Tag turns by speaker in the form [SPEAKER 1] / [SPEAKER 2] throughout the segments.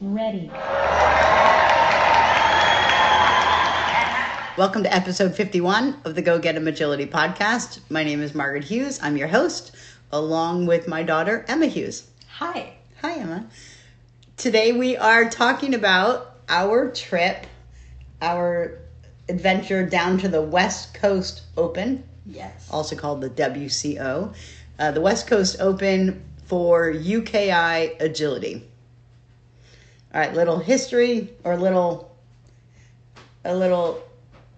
[SPEAKER 1] Ready.
[SPEAKER 2] Welcome to episode 51 of the Go Get 'em Agility podcast. My name is Margaret Hughes. I'm your host, along with my daughter, Emma Hughes.
[SPEAKER 1] Hi.
[SPEAKER 2] Hi, Emma. Today we are talking about our trip, our adventure down to the West Coast Open.
[SPEAKER 1] Yes.
[SPEAKER 2] Also called the WCO. The West Coast Open for UKI Agility. All right, little history or a little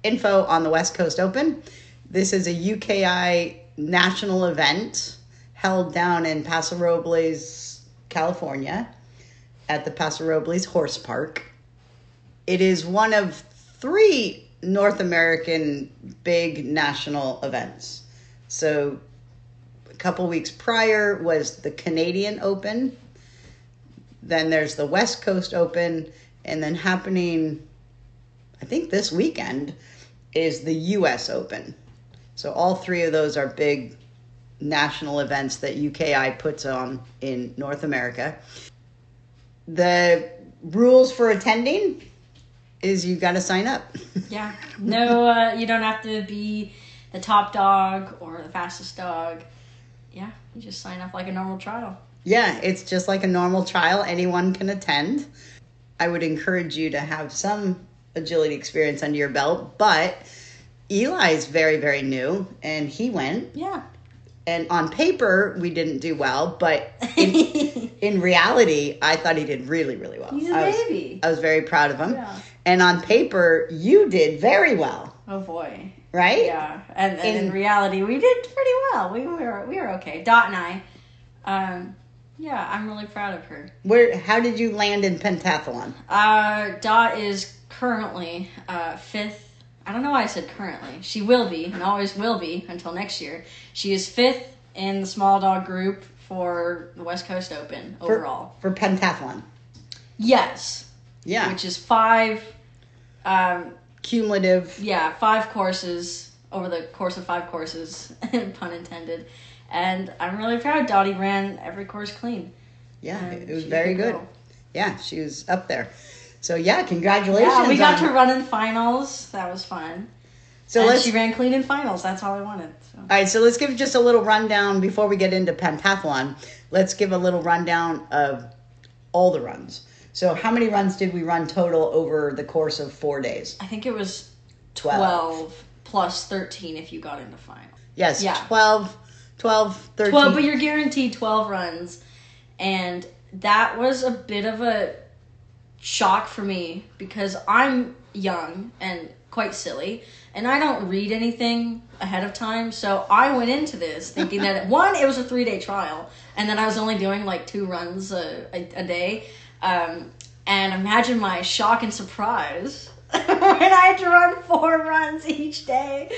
[SPEAKER 2] info on the West Coast Open. This is a UKI national event held down in Paso Robles, California, at the Paso Robles Horse Park. It is one of 3 North American big national events. So a couple weeks prior was the Canadian Open. Then there's the West Coast Open, and then happening, I think this weekend, is the US Open. So all 3 of those are big national events that UKI puts on in North America. The rules for attending is you got to sign up.
[SPEAKER 1] Yeah. No, you don't have to be the top dog or the fastest dog. Yeah, you just sign up like a normal trial.
[SPEAKER 2] Yeah, it's just like a normal trial. Anyone can attend. I would encourage you to have some agility experience under your belt, but Eli's very, very new, and he went.
[SPEAKER 1] Yeah.
[SPEAKER 2] And on paper, we didn't do well, but in reality, I thought he did really, really well.
[SPEAKER 1] He's a baby.
[SPEAKER 2] I was very proud of him.
[SPEAKER 1] Yeah.
[SPEAKER 2] And on paper, you did very well.
[SPEAKER 1] Oh boy.
[SPEAKER 2] Right?
[SPEAKER 1] Yeah. And in reality, we did pretty well. We were okay. Dot and I. Yeah, I'm really proud of her.
[SPEAKER 2] How did you land in pentathlon?
[SPEAKER 1] Dot is currently 5th. I don't know why I said currently. She will be, and always will be until next year. She is 5th in the small dog group for the West Coast Open overall.
[SPEAKER 2] For pentathlon?
[SPEAKER 1] Yes.
[SPEAKER 2] Yeah.
[SPEAKER 1] Which is 5...
[SPEAKER 2] cumulative.
[SPEAKER 1] Yeah, 5 courses over the course of 5 courses, pun intended. And I'm really proud. Dottie ran every course clean.
[SPEAKER 2] Yeah, it was very good. Girl. Yeah, she was up there. So yeah, congratulations.
[SPEAKER 1] Yeah, we got to run in finals. That was fun. So she ran clean in finals. That's all I wanted. So.
[SPEAKER 2] All right, so let's give just a little rundown before we get into pentathlon. Let's give a little rundown of all the runs. So how many runs did we run total over the course of 4 days?
[SPEAKER 1] I think it was 12 plus 13 if you got into final.
[SPEAKER 2] Yes, yeah. 12, 13.
[SPEAKER 1] 12, but you're guaranteed 12 runs. And that was a bit of a shock for me because I'm young and quite silly. And I don't read anything ahead of time. So I went into this thinking that, it was a 3-day trial. And then I was only doing like 2 runs a day. And imagine my shock and surprise when I had to run 4 runs each day.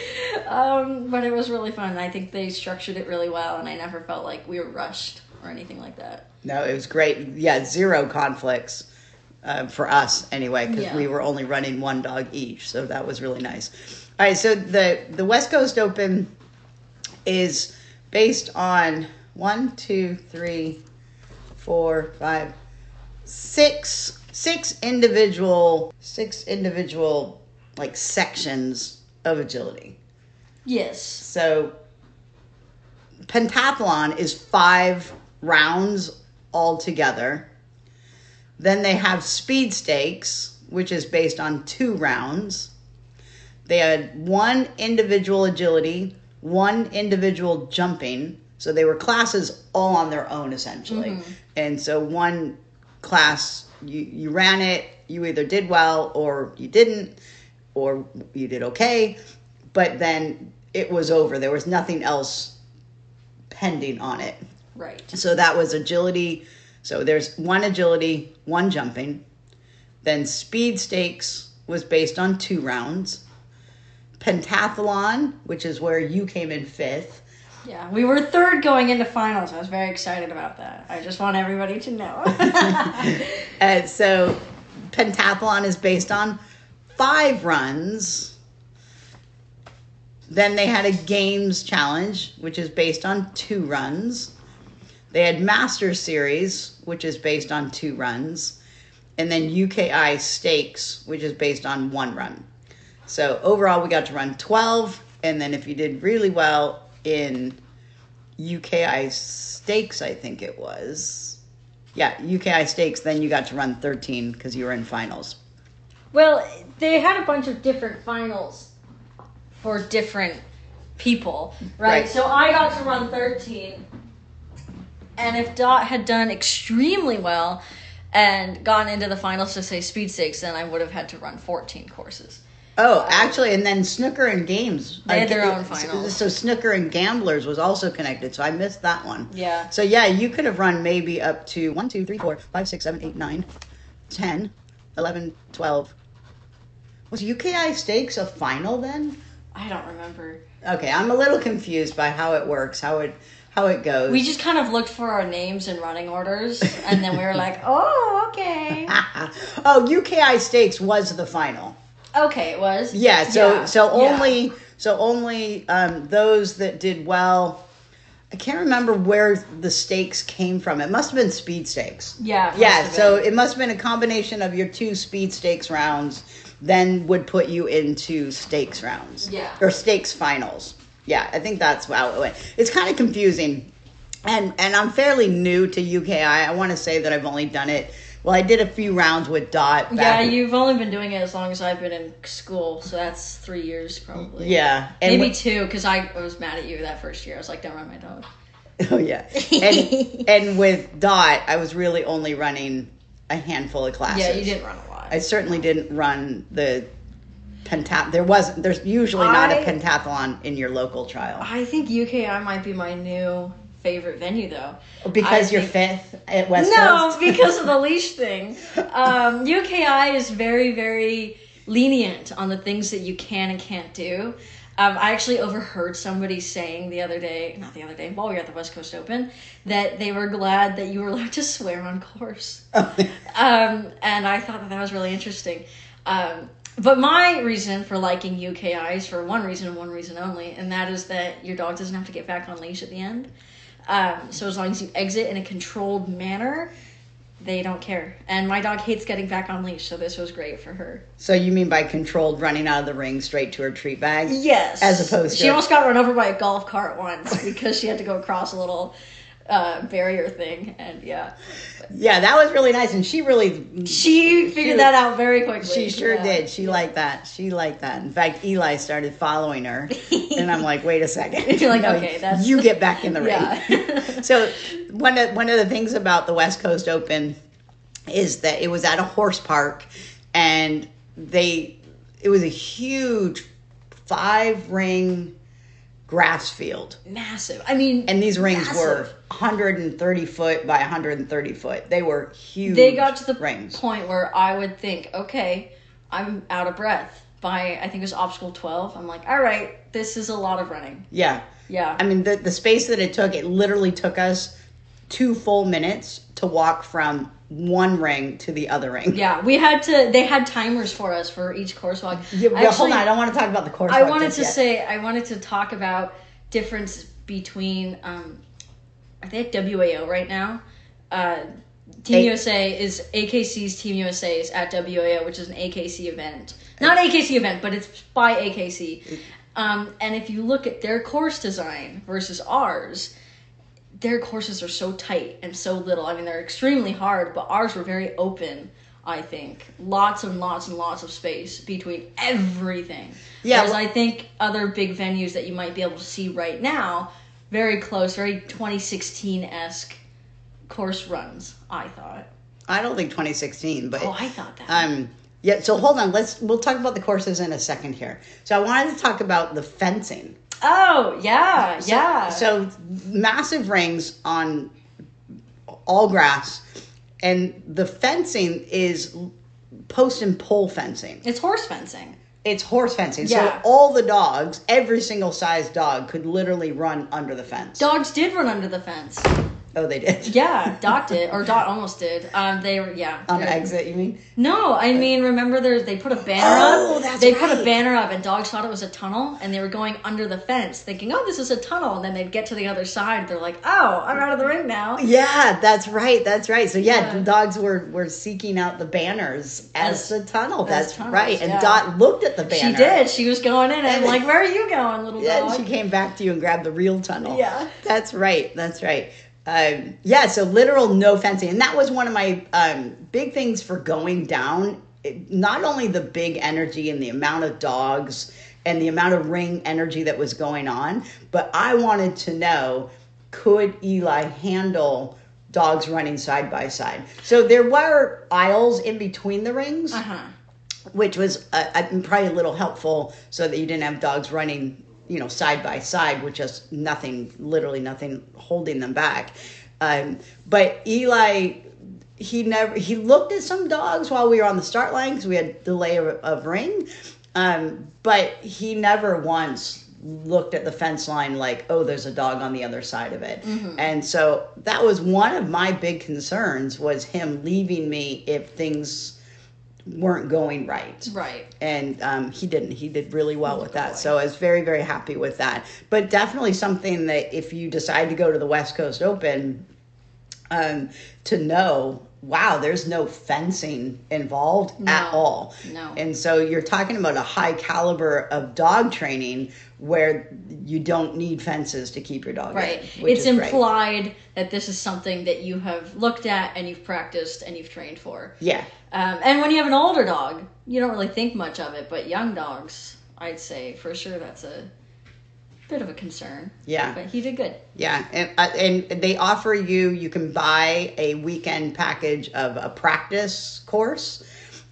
[SPEAKER 1] But it was really fun. I think they structured it really well, and I never felt like we were rushed or anything like that. No,
[SPEAKER 2] it was great. Yeah, 0 conflicts for us anyway, because we were only running 1 dog each, so that was really nice. All right, so the West Coast Open is based on 6 individual like sections of agility.
[SPEAKER 1] Yes.
[SPEAKER 2] So pentathlon is 5 rounds altogether. Then they have speed stakes, which is based on 2 rounds. They had 1 individual agility, 1 individual jumping. So they were classes all on their own, essentially. Mm-hmm. And so one class, you ran it, you either did well or you didn't, or you did okay. But then it was over. There was nothing else pending on it.
[SPEAKER 1] Right.
[SPEAKER 2] So that was agility. So there's 1 agility, 1 jumping. Then speed stakes was based on 2 rounds. Pentathlon, which is where you came in 5th.
[SPEAKER 1] Yeah, we were 3rd going into finals. I was very excited about that. I just want everybody to know.
[SPEAKER 2] So pentathlon is based on 5 runs. Then they had a games challenge, which is based on 2 runs. They had Master Series, which is based on 2 runs. and then UKI Stakes, which is based on one run. So overall, we got to run 12, and then if you did really well in UKI Stakes, I think it was. Yeah, UKI Stakes, then you got to run 13 because you were in finals.
[SPEAKER 1] Well, they had a bunch of different finals for different people, right? So I got to run 13. And if Dot had done extremely well and gone into the finals to say speed stakes, then I would have had to run 14 courses.
[SPEAKER 2] Oh, actually, and then Snooker and Games.
[SPEAKER 1] They had their own finals.
[SPEAKER 2] So Snooker and Gamblers was also connected, so I missed that one.
[SPEAKER 1] Yeah.
[SPEAKER 2] So yeah, you could have run maybe up to 1, 2, 3, 4, 5, 6, 7, 8, 9, 10, 11, 12. Was UKI Stakes a final then?
[SPEAKER 1] I don't remember.
[SPEAKER 2] Okay, I'm a little confused by how it works, how it goes.
[SPEAKER 1] We just kind of looked for our names in running orders, and then we were like, oh, okay.
[SPEAKER 2] Oh, UKI Stakes was the final.
[SPEAKER 1] Okay, it was.
[SPEAKER 2] Yeah, so only those that did well. I can't remember where the stakes came from. It must have been speed stakes.
[SPEAKER 1] Yeah.
[SPEAKER 2] So it must have been a combination of your 2 speed stakes rounds, then would put you into stakes rounds.
[SPEAKER 1] Yeah.
[SPEAKER 2] Or stakes finals. Yeah, I think that's how it went. It's kind of confusing, and I'm fairly new to UKI. I want to say that I've only done it. Well, I did a few rounds with Dot.
[SPEAKER 1] Yeah, you've only been doing it as long as I've been in school, so that's 3 years probably.
[SPEAKER 2] Yeah.
[SPEAKER 1] And maybe 2, because I was mad at you that first year. I was like, don't run my dog.
[SPEAKER 2] Oh, yeah. And with Dot, I was really only running a handful of classes.
[SPEAKER 1] Yeah, you didn't run a lot.
[SPEAKER 2] I certainly didn't run the there's usually not a pentathlon in your local trial.
[SPEAKER 1] I think UKI might be my new favorite venue, though.
[SPEAKER 2] Because you're 5th at West Coast?
[SPEAKER 1] No, because of the leash thing. UKI is very, very lenient on the things that you can and can't do. I actually overheard somebody saying while we were at the West Coast Open, that they were glad that you were allowed to swear on course. And I thought that was really interesting. But my reason for liking UKI is for one reason and one reason only, and that is that your dog doesn't have to get back on leash at the end. So as long as you exit in a controlled manner, they don't care. And my dog hates getting back on leash, so this was great for her.
[SPEAKER 2] So you mean by controlled running out of the ring straight to her treat bag?
[SPEAKER 1] Yes.
[SPEAKER 2] As opposed to...
[SPEAKER 1] She almost got run over by a golf cart once because she had to go across a little barrier thing, and yeah.
[SPEAKER 2] Yeah, that was really nice, and she
[SPEAKER 1] figured that out very quickly.
[SPEAKER 2] She sure did. She liked that. In fact, Eli started following her, and I'm like, wait a second.
[SPEAKER 1] You're like, okay, that's...
[SPEAKER 2] You get back in the ring.
[SPEAKER 1] Yeah.
[SPEAKER 2] So one of the things about the West Coast Open is that it was at a horse park, and it was a huge 5-ring grass field.
[SPEAKER 1] Massive. I mean,
[SPEAKER 2] and these rings were 130 foot by 130 foot. They were huge.
[SPEAKER 1] They got to the
[SPEAKER 2] rings.
[SPEAKER 1] Point where I would think, okay, I'm out of breath. By, I think it was obstacle 12, I'm like, all right, this is a lot of running.
[SPEAKER 2] Yeah.
[SPEAKER 1] Yeah.
[SPEAKER 2] I mean, the space that it literally took us 2 full minutes to walk from one ring to the other ring.
[SPEAKER 1] Yeah, they had timers for us for each course walk.
[SPEAKER 2] Yeah, hold on, I don't want to talk about the course walk.
[SPEAKER 1] I wanted to talk about difference between, I think WAO right now. Team USA is AKC's Team USA is at WAO, which is an AKC event. Not AKC event, but it's by AKC. And if you look at their course design versus ours, their courses are so tight and so little. I mean, they're extremely hard, but ours were very open, I think. Lots and lots and lots of space between everything. Yeah. Whereas I think other big venues that you might be able to see right now, very close, very 2016-esque course runs, I thought.
[SPEAKER 2] I don't think 2016, but...
[SPEAKER 1] Oh, I thought that.
[SPEAKER 2] Yeah, so hold on. We'll talk about the courses in a second here. So I wanted to talk about the fencing.
[SPEAKER 1] Oh, yeah,
[SPEAKER 2] So massive rings on all grass, and the fencing is post and pole fencing.
[SPEAKER 1] It's horse fencing.
[SPEAKER 2] Yeah. So all the dogs, every single size dog, could literally run under the fence.
[SPEAKER 1] Dogs did run under the fence.
[SPEAKER 2] Oh, they did?
[SPEAKER 1] Yeah, Doc did, or Doc almost did. They were, yeah.
[SPEAKER 2] On the exit, you mean?
[SPEAKER 1] No, I mean, remember they put a banner up?
[SPEAKER 2] Oh, that's
[SPEAKER 1] They
[SPEAKER 2] right.
[SPEAKER 1] put a banner up and dogs thought it was a tunnel and they were going under the fence thinking, oh, this is a tunnel. And then they'd get to the other side. They're like, oh, I'm out of the ring now.
[SPEAKER 2] Yeah, that's right. That's right. So
[SPEAKER 1] Yeah.
[SPEAKER 2] the dogs were seeking out the banners as the tunnel. That's
[SPEAKER 1] tunnels,
[SPEAKER 2] right. And
[SPEAKER 1] yeah.
[SPEAKER 2] Dot looked at the banner.
[SPEAKER 1] She did. She was going in and like, where are you going, little
[SPEAKER 2] Yeah,
[SPEAKER 1] dog?
[SPEAKER 2] and she came back to you and grabbed the real tunnel.
[SPEAKER 1] Yeah.
[SPEAKER 2] That's right. That's right. Yeah, so literal no fencing. And that was one of my big things for going down. Not only the big energy and the amount of dogs and the amount of ring energy that was going on, but I wanted to know, could Eli handle dogs running side by side? So there were aisles in between the rings, which was probably a little helpful so that you didn't have dogs running side by side with just literally nothing holding them back. But Eli, he looked at some dogs while we were on the start line because we had delay of ring. But he never once looked at the fence line like, oh, there's a dog on the other side of it. Mm-hmm. And so that was one of my big concerns, was him leaving me if things weren't going right.
[SPEAKER 1] Right.
[SPEAKER 2] And he didn't. He did really well with that. So I was very, very happy with that. But definitely something that if you decide to go to the West Coast Open, to know, wow, there's no fencing involved at all.
[SPEAKER 1] No.
[SPEAKER 2] And so you're talking about a high caliber of dog training where you don't need fences to keep your dog
[SPEAKER 1] right.
[SPEAKER 2] in. Which
[SPEAKER 1] It's
[SPEAKER 2] is
[SPEAKER 1] implied that this is something that you have looked at and you've practiced and you've trained for.
[SPEAKER 2] Yeah.
[SPEAKER 1] And when you have an older dog, you don't really think much of it, but young dogs, I'd say for sure that's a bit of a concern.
[SPEAKER 2] Yeah.
[SPEAKER 1] But he did good.
[SPEAKER 2] Yeah. And they offer you can buy a weekend package of a practice course.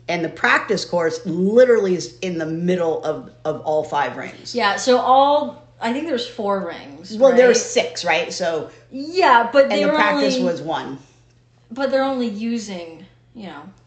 [SPEAKER 2] And the practice course literally is in the middle of all 5 rings.
[SPEAKER 1] Yeah, so I think there's 4 rings.
[SPEAKER 2] Well,
[SPEAKER 1] right?
[SPEAKER 2] there's 6, right? So
[SPEAKER 1] yeah, but
[SPEAKER 2] and the practice was 1.
[SPEAKER 1] But they're only using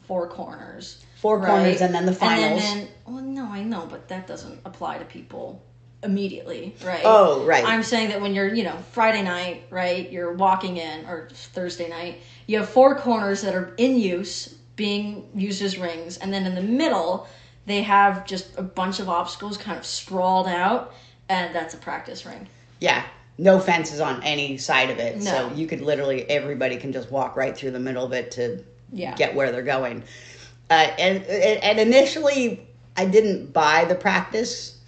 [SPEAKER 1] 4 corners.
[SPEAKER 2] 4
[SPEAKER 1] right?
[SPEAKER 2] corners, and then the finals.
[SPEAKER 1] And then, well, no, I know, but that doesn't apply to people immediately, right?
[SPEAKER 2] Oh, right.
[SPEAKER 1] I'm saying that when you're, Friday night, right, you're walking in, or Thursday night, you have 4 corners that are in use, being used as rings, and then in the middle, they have just a bunch of obstacles kind of sprawled out, and that's a practice ring.
[SPEAKER 2] Yeah. No fences on any side of it.
[SPEAKER 1] No.
[SPEAKER 2] So you could everybody can just walk right through the middle of it to get where they're going. And initially, I didn't buy the practice.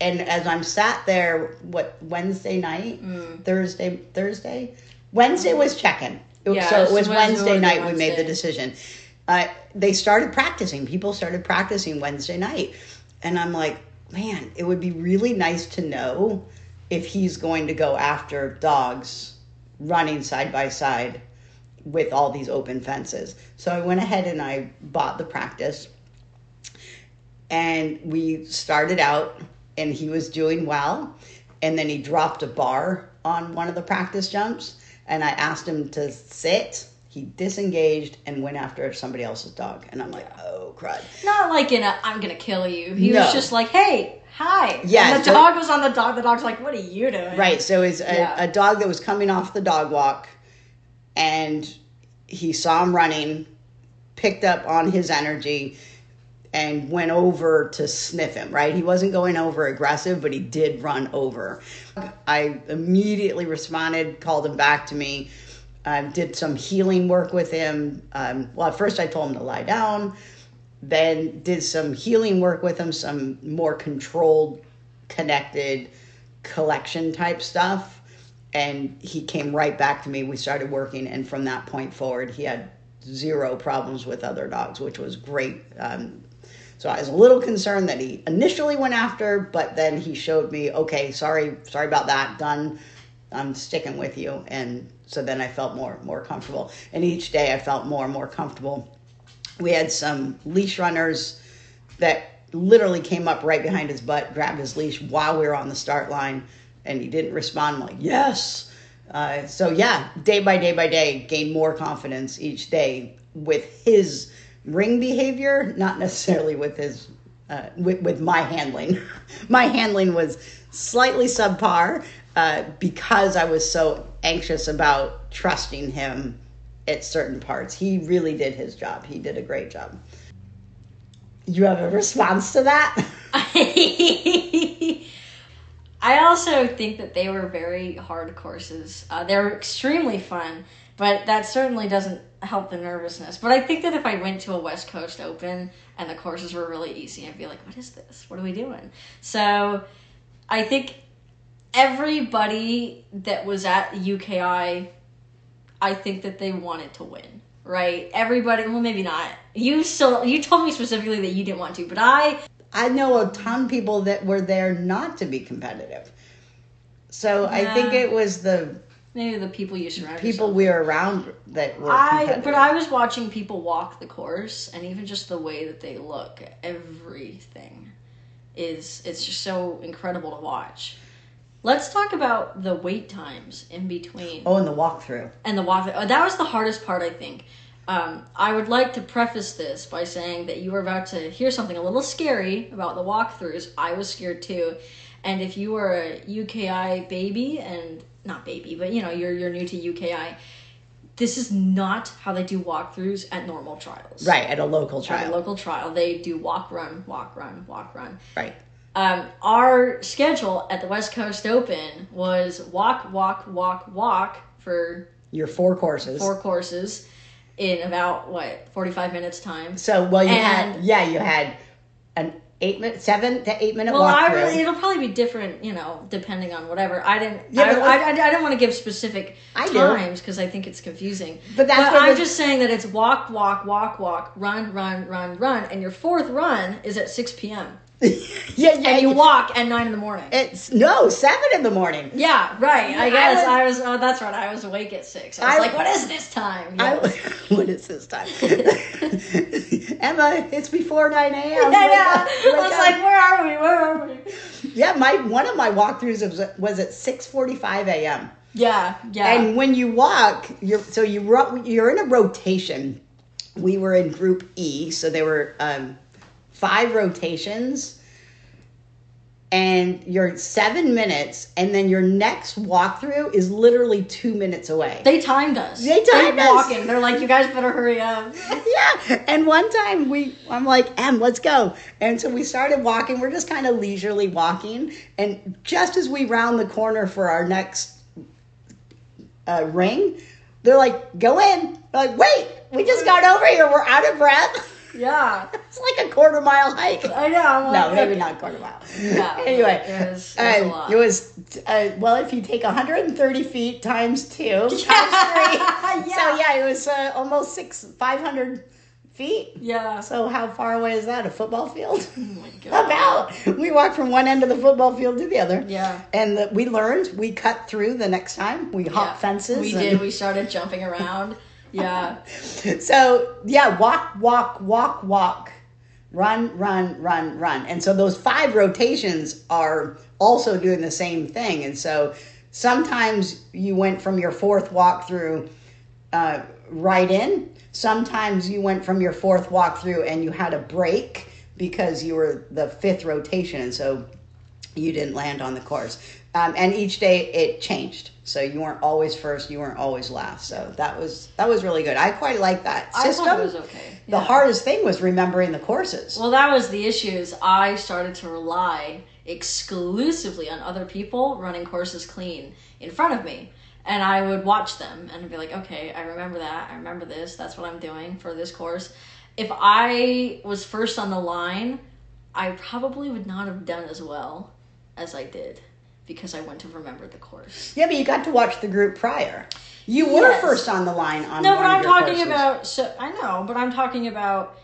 [SPEAKER 2] And as I'm sat there, Wednesday night? Thursday? Wednesday was check-in.
[SPEAKER 1] Yeah,
[SPEAKER 2] so it was
[SPEAKER 1] so
[SPEAKER 2] Wednesday night we made
[SPEAKER 1] Wednesday.
[SPEAKER 2] the decision. They started practicing. People started practicing Wednesday night. And I'm like, man, it would be really nice to know if he's going to go after dogs running side by side with all these open fences. So I went ahead and I bought the practice. And we started out, and he was doing well. And then he dropped a bar on one of the practice jumps. And I asked him to sit. He disengaged and went after somebody else's dog. And I'm like, oh, crud.
[SPEAKER 1] Not like in a, I'm going to kill you. He
[SPEAKER 2] No.
[SPEAKER 1] was just like, hey, hi.
[SPEAKER 2] Yeah,
[SPEAKER 1] And the dog was on the dog. The dog's like, what are you doing?
[SPEAKER 2] Right. So it's a dog that was coming off the dog walk. And he saw him running, picked up on his energy, and went over to sniff him, right? He wasn't going over aggressive, but he did run over. I immediately responded, called him back to me, did some healing work with him. Well, at first I told him to lie down, then did some healing work with him, some more controlled, connected, collection type stuff. And he came right back to me. We started working, and from that point forward, he had 0 problems with other dogs, which was great. So I was a little concerned that he initially went after, but then he showed me, okay, sorry about that, done. I'm sticking with you. And so then I felt more comfortable. And each day I felt more and more comfortable. We had some leash runners that literally came up right behind his butt, grabbed his leash while we were on the start line, and he didn't respond. I'm like, yes. So yeah, day by day, gained more confidence each day with his ring behavior, not necessarily with his with my handling. My handling was slightly subpar, because I was so anxious about trusting him at certain parts. He really did his job. He did a great job. You have a response to that?
[SPEAKER 1] I also think that they were very hard courses. They were extremely fun, but that certainly doesn't help the nervousness. But I think that if I went to a West Coast Open and the courses were really easy, I'd be like, what is this? What are we doing? So I think everybody that was at UKI, I think that they wanted to win, right? Everybody, well, maybe not. You told me specifically that you didn't want to, but
[SPEAKER 2] I know a ton of people that were there not to be competitive. So yeah. I think it was
[SPEAKER 1] maybe the people you surrounded
[SPEAKER 2] people we were around that were competitive.
[SPEAKER 1] But I was watching people walk the course, and even just the way that they look, everything it's just so incredible to watch. Let's talk about the wait times in between.
[SPEAKER 2] Oh, and the walkthrough.
[SPEAKER 1] That was the hardest part, I think. I would like to preface this by saying that you were about to hear something a little scary about the walkthroughs. I was scared too. And if you are a UKI baby, and not baby, but you're new to UKI, this is not how they do walkthroughs at normal trials.
[SPEAKER 2] Right, at a local trial.
[SPEAKER 1] At a local trial, they do walk, run, walk, run, walk, run.
[SPEAKER 2] Right.
[SPEAKER 1] Our schedule at the West Coast Open was walk, walk, walk, walk for
[SPEAKER 2] your 4 courses.
[SPEAKER 1] 4 courses. In about 45 minutes time.
[SPEAKER 2] So you had an 7 to 8 minute walkthrough.
[SPEAKER 1] Well, it'll probably be different, depending on whatever. I don't want to give specific times because I think it's confusing. But I'm just saying that it's walk, walk, walk, walk, run, run, run, run, and your 4th run is at 6 p.m. And you walk at 9 in the morning.
[SPEAKER 2] It's 7 in the morning.
[SPEAKER 1] Yeah, right. I guess I was. Oh, that's right. I was awake at 6. I was like, "What is this time?"
[SPEAKER 2] What is this time? Emma, it's before 9 a.m.
[SPEAKER 1] Yeah. I was like, "Where are we?
[SPEAKER 2] Yeah, one of my walkthroughs was at 6:45 a.m.
[SPEAKER 1] Yeah.
[SPEAKER 2] And when you walk, you're in a rotation. We were in Group E, so there were 5 rotations, and you're 7 minutes, and then your next walkthrough is literally 2 minutes away.
[SPEAKER 1] They timed us.
[SPEAKER 2] They timed us.
[SPEAKER 1] Walking. They're like, you guys better hurry up.
[SPEAKER 2] Yeah. And one time I'm like, Em, let's go. And so we started walking. We're just kind of leisurely walking. And just as we round the corner for our next ring, they're like, go in. We're like, wait, we just got over here. We're out of breath.
[SPEAKER 1] Yeah.
[SPEAKER 2] It's like a quarter-mile hike.
[SPEAKER 1] I know.
[SPEAKER 2] No, maybe not a quarter mile.
[SPEAKER 1] Yeah.
[SPEAKER 2] Anyway.
[SPEAKER 1] It was a lot.
[SPEAKER 2] It was, if you take 130 feet times 2, times 3.
[SPEAKER 1] Yeah.
[SPEAKER 2] So, it was almost 500 feet.
[SPEAKER 1] Yeah.
[SPEAKER 2] So how far away is that? A football field?
[SPEAKER 1] Oh, my God.
[SPEAKER 2] About. We walked from one end of the football field to the other.
[SPEAKER 1] Yeah.
[SPEAKER 2] And we learned. We cut through the next time. We hopped fences.
[SPEAKER 1] We did. We started jumping around. Yeah.
[SPEAKER 2] So, walk, walk, walk, walk, run, run, run, run. And so those 5 rotations are also doing the same thing. And so sometimes you went from your 4th walkthrough right in. Sometimes you went from your 4th walkthrough and you had a break because you were the 5th rotation. And so you didn't land on the course. And each day it changed. So you weren't always first, you weren't always last. So that was really good. I quite like that system.
[SPEAKER 1] I thought it was okay.
[SPEAKER 2] The hardest thing was remembering the courses.
[SPEAKER 1] Well, that was the issue. Is I started to rely exclusively on other people running courses clean in front of me. And I would watch them and I'd be like, okay, I remember that. I remember this. That's what I'm doing for this course. If I was first on the line, I probably would not have done as well as I did. Because I wouldn't have remembered the course.
[SPEAKER 2] Yeah, but you got to watch the group prior. You were first on the line on
[SPEAKER 1] No,
[SPEAKER 2] one
[SPEAKER 1] but I'm
[SPEAKER 2] of your
[SPEAKER 1] talking
[SPEAKER 2] courses.
[SPEAKER 1] about. So I know, but I'm talking about.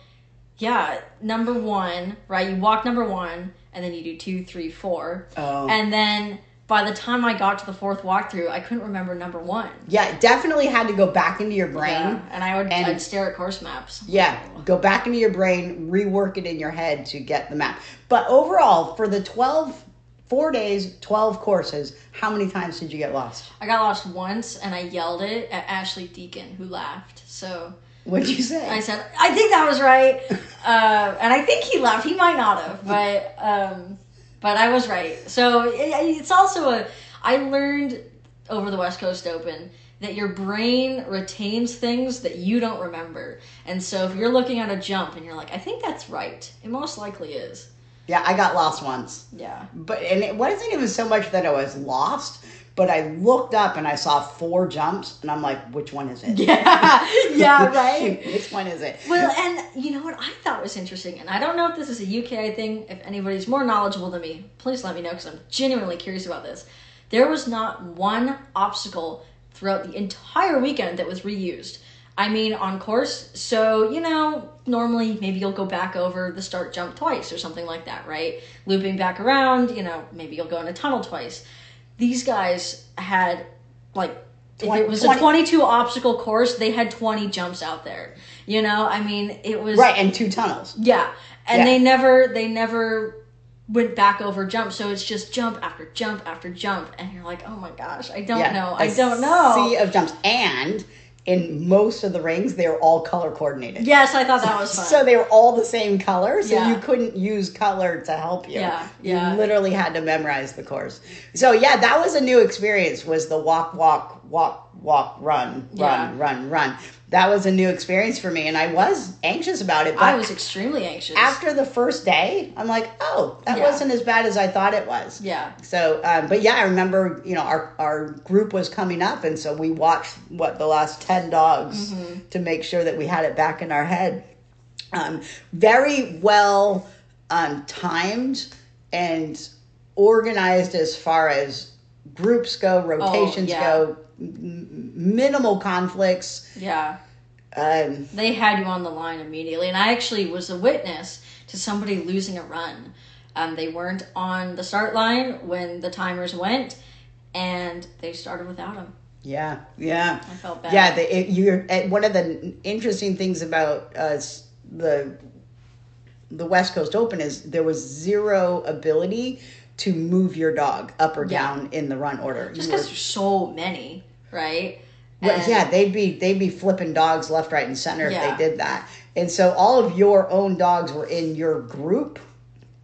[SPEAKER 1] Yeah, number 1, right? You walk number 1, and then you do 2, 3, 4, and then by the time I got to the 4th walkthrough, I couldn't remember number 1.
[SPEAKER 2] Yeah, it definitely had to go back into your brain.
[SPEAKER 1] Yeah, and I'd stare at course maps.
[SPEAKER 2] Yeah, go back into your brain, rework it in your head to get the map. But overall, for the 4 days, 12 courses, how many times did you get lost?
[SPEAKER 1] I got lost once, and I yelled it at Ashley Deacon, who laughed. So
[SPEAKER 2] what'd you say?
[SPEAKER 1] I said, I think that was right. And I think he laughed. He might not have, but I was right. So it's also I learned over the West Coast Open that your brain retains things that you don't remember. And so if you're looking at a jump and you're like, I think that's right, it most likely is.
[SPEAKER 2] Yeah, I got lost once.
[SPEAKER 1] Yeah.
[SPEAKER 2] And it wasn't even so much that I was lost, but I looked up and I saw 4 jumps, and I'm like, which one is it?
[SPEAKER 1] Yeah, right?
[SPEAKER 2] Which one is it?
[SPEAKER 1] Well, and you know what I thought was interesting, and I don't know if this is a UKI thing. If anybody's more knowledgeable than me, please let me know, because I'm genuinely curious about this. There was not one obstacle throughout the entire weekend that was reused. I mean, on course, so, normally maybe you'll go back over the start jump twice or something like that, right? Looping back around, maybe you'll go in a tunnel twice. These guys had, if it was a 22 obstacle course, they had 20 jumps out there. It was...
[SPEAKER 2] Right, and 2 tunnels.
[SPEAKER 1] Yeah, and they never went back over jumps, so it's just jump after jump after jump, and you're like, oh my gosh, I don't know.
[SPEAKER 2] Sea of jumps, and in most of the rings, they're all color coordinated.
[SPEAKER 1] Yes, I thought that was fun.
[SPEAKER 2] So they were all the same color, so you couldn't use color to help you.
[SPEAKER 1] Yeah.
[SPEAKER 2] You literally had to memorize the course. So yeah, that was a new experience, was the walk, run. That was a new experience for me, and I was anxious about it. But
[SPEAKER 1] I was extremely anxious.
[SPEAKER 2] After the first day, I'm like, oh, that wasn't as bad as I thought it was.
[SPEAKER 1] Yeah.
[SPEAKER 2] So, but yeah, I remember, our group was coming up, and so we watched, the last 10 dogs to make sure that we had it back in our head. Very well timed and organized as far as groups go, rotations go, minimal conflicts.
[SPEAKER 1] Yeah. They had you on the line immediately, and I actually was a witness to somebody losing a run. They weren't on the start line when the timers went, and they started without him.
[SPEAKER 2] Yeah.
[SPEAKER 1] I felt bad.
[SPEAKER 2] Yeah, one of the interesting things about the West Coast Open is there was zero ability to move your dog up or down in the run order.
[SPEAKER 1] Just because there's so many, right?
[SPEAKER 2] Well, yeah, they'd be flipping dogs left, right, and center if they did that. And so all of your own dogs were in your group.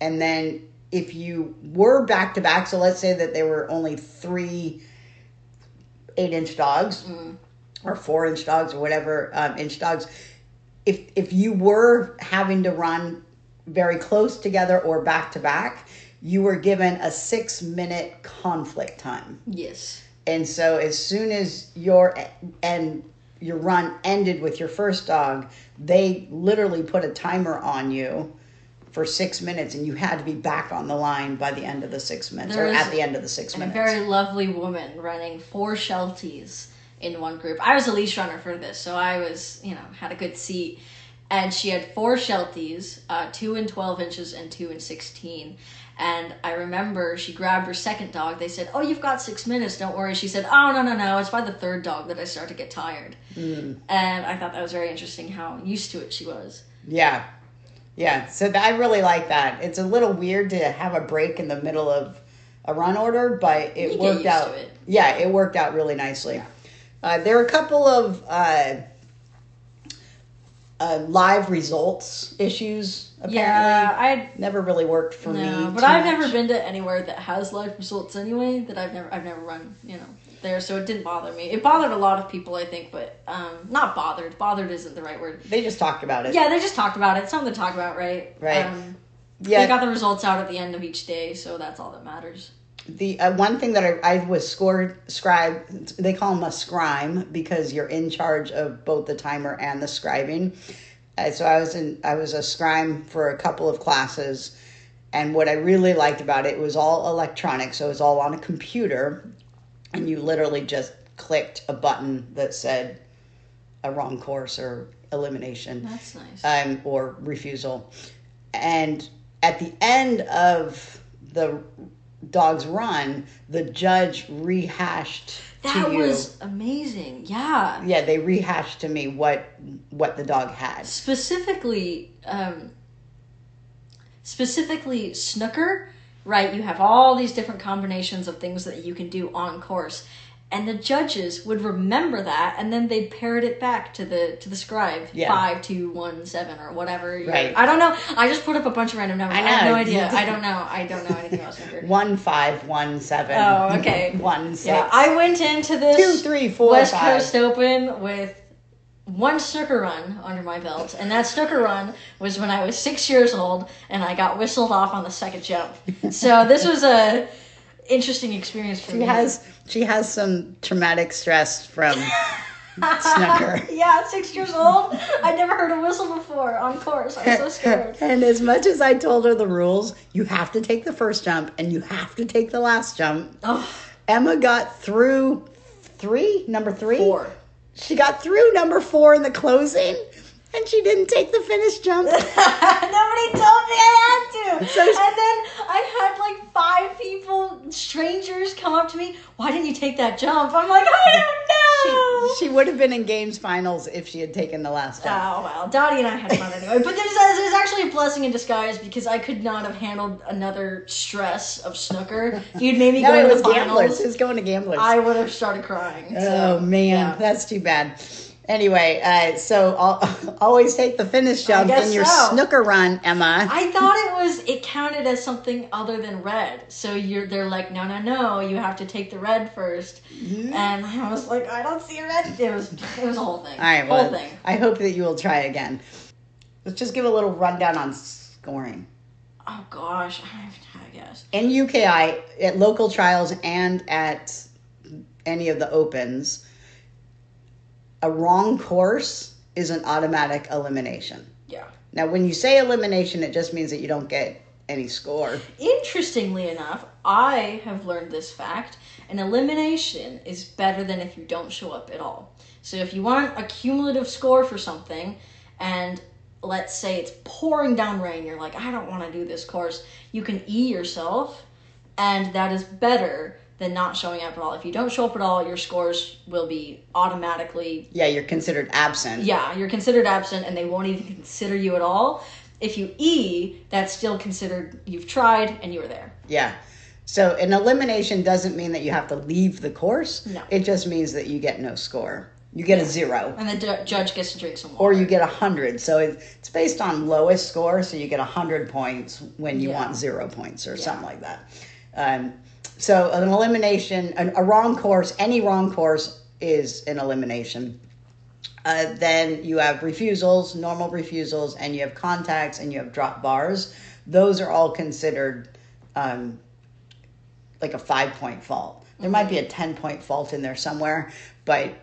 [SPEAKER 2] And then if you were back to back, so let's say that there were only 3 8-inch dogs or 4-inch dogs or whatever inch dogs. If you were having to run very close together or back to back, you were given a 6-minute conflict time.
[SPEAKER 1] Yes.
[SPEAKER 2] And so as soon as your run ended with your first dog, they literally put a timer on you for 6 minutes, and you had to be back on the line by the end of the 6 minutes, or at the end of the 6 minutes.
[SPEAKER 1] A very lovely woman running 4 Shelties in one group. I was a leash runner for this, so I was, had a good seat. And she had 4 Shelties, 2 in 12 inches and 2 in 16. And I remember she grabbed her second dog. They said, oh, you've got 6 minutes, don't worry. She said, oh, no. It's by the third dog that I start to get tired. And I thought that was very interesting how used to it she was.
[SPEAKER 2] Yeah. So I really like that. It's a little weird to have a break in the middle of a run order, but it worked out. To it. Yeah, it worked out really nicely. Yeah. There are a couple of live results issues. Apparently,
[SPEAKER 1] I
[SPEAKER 2] never really worked for me.
[SPEAKER 1] But I've never been to anywhere that has live results anyway. That I've never run, there, so it didn't bother me. It bothered a lot of people, I think, but not bothered. Bothered isn't the right word.
[SPEAKER 2] They just talked about it.
[SPEAKER 1] Yeah, they just talked about it. It's something to talk about, right?
[SPEAKER 2] Right.
[SPEAKER 1] They got the results out at the end of each day, so that's all that matters.
[SPEAKER 2] The one thing that I was scribe, they call them a scribe because you're in charge of both the timer and the scribing. So I was a scribe for a couple of classes, and what I really liked about it was all electronic, so it was all on a computer, and you literally just clicked a button that said a wrong course or elimination.
[SPEAKER 1] That's nice.
[SPEAKER 2] Or refusal. And at the end of the dog's run, the judge rehashed
[SPEAKER 1] that was amazing. Yeah.
[SPEAKER 2] Yeah, they rehashed to me what the dog had.
[SPEAKER 1] Specifically snooker, right? You have all these different combinations of things that you can do on course. And the judges would remember that, and then they'd parrot it back to the scribe. 5, 2, 1, 7, or whatever.
[SPEAKER 2] Right.
[SPEAKER 1] I don't know. I just put up a bunch of random numbers. I have no idea.
[SPEAKER 2] You
[SPEAKER 1] I don't know anything about snooker.
[SPEAKER 2] 1, 5, 1, 7.
[SPEAKER 1] Oh, okay.
[SPEAKER 2] 1, 6.
[SPEAKER 1] Yeah, I went into this
[SPEAKER 2] 2, 3, 4,
[SPEAKER 1] West
[SPEAKER 2] 5.
[SPEAKER 1] Coast Open with one snooker run under my belt, and that snooker run was when I was 6 years old, and I got whistled off on the second jump. So this was a interesting experience for me.
[SPEAKER 2] She has some traumatic stress from snooker.
[SPEAKER 1] Yeah, 6 years old. I never heard a whistle before on course. I was so scared.
[SPEAKER 2] And as much as I told her the rules, you have to take the first jump and you have to take the last jump.
[SPEAKER 1] Oh.
[SPEAKER 2] Emma got through number 3?
[SPEAKER 1] 4.
[SPEAKER 2] She got through number 4 in the closing, and she didn't take the finish jump.
[SPEAKER 1] Nobody told me I had to.
[SPEAKER 2] So
[SPEAKER 1] and then I had like 5 people, strangers, come up to me. Why didn't you take that jump? I'm like, I don't know.
[SPEAKER 2] She would have been in games finals if she had taken the last jump.
[SPEAKER 1] Oh, well. Dottie and I had fun anyway. But there's actually a blessing in disguise because I could not have handled another stress of snooker. If you'd made me go to the finals.
[SPEAKER 2] Gamblers. It was going to Gamblers.
[SPEAKER 1] I would have started crying.
[SPEAKER 2] Oh, man. That's too bad. Anyway, so I'll always take the finish jump in your snooker run, Emma.
[SPEAKER 1] I thought it counted as something other than red. So they're like, no, you have to take the red first. Mm-hmm. And I was like, I don't see red. It was a whole thing.
[SPEAKER 2] All right, well, I hope that you will try again. Let's just give a little rundown on scoring.
[SPEAKER 1] Oh gosh, I guess.
[SPEAKER 2] In UKI, at local trials and at any of the opens, a wrong course is an automatic elimination.
[SPEAKER 1] Yeah.
[SPEAKER 2] Now, when you say elimination, it just means that you don't get any score.
[SPEAKER 1] Interestingly enough, I have learned this fact. An elimination is better than if you don't show up at all. So if you want a cumulative score for something, and let's say it's pouring down rain, you're like, I don't want to do this course, you can yourself, and that is better than not showing up at all. If you don't show up at all, your scores will be automatically...
[SPEAKER 2] Yeah, you're considered absent.
[SPEAKER 1] Yeah, you're considered absent, and they won't even consider you at all. If you that's still considered you've tried and you were there.
[SPEAKER 2] Yeah. So an elimination doesn't mean that you have to leave the course.
[SPEAKER 1] No.
[SPEAKER 2] It just means that you get no score. You get a 0.
[SPEAKER 1] And the judge gets to drink some water.
[SPEAKER 2] Or you get 100. So it's based on lowest score, so you get 100 points when you want 0 points or something like that. So an elimination, a wrong course, any wrong course is an elimination. Then you have refusals, normal refusals, and you have contacts, and you have drop bars. Those are all considered like a 5-point fault. There might be a 10-point fault in there somewhere, but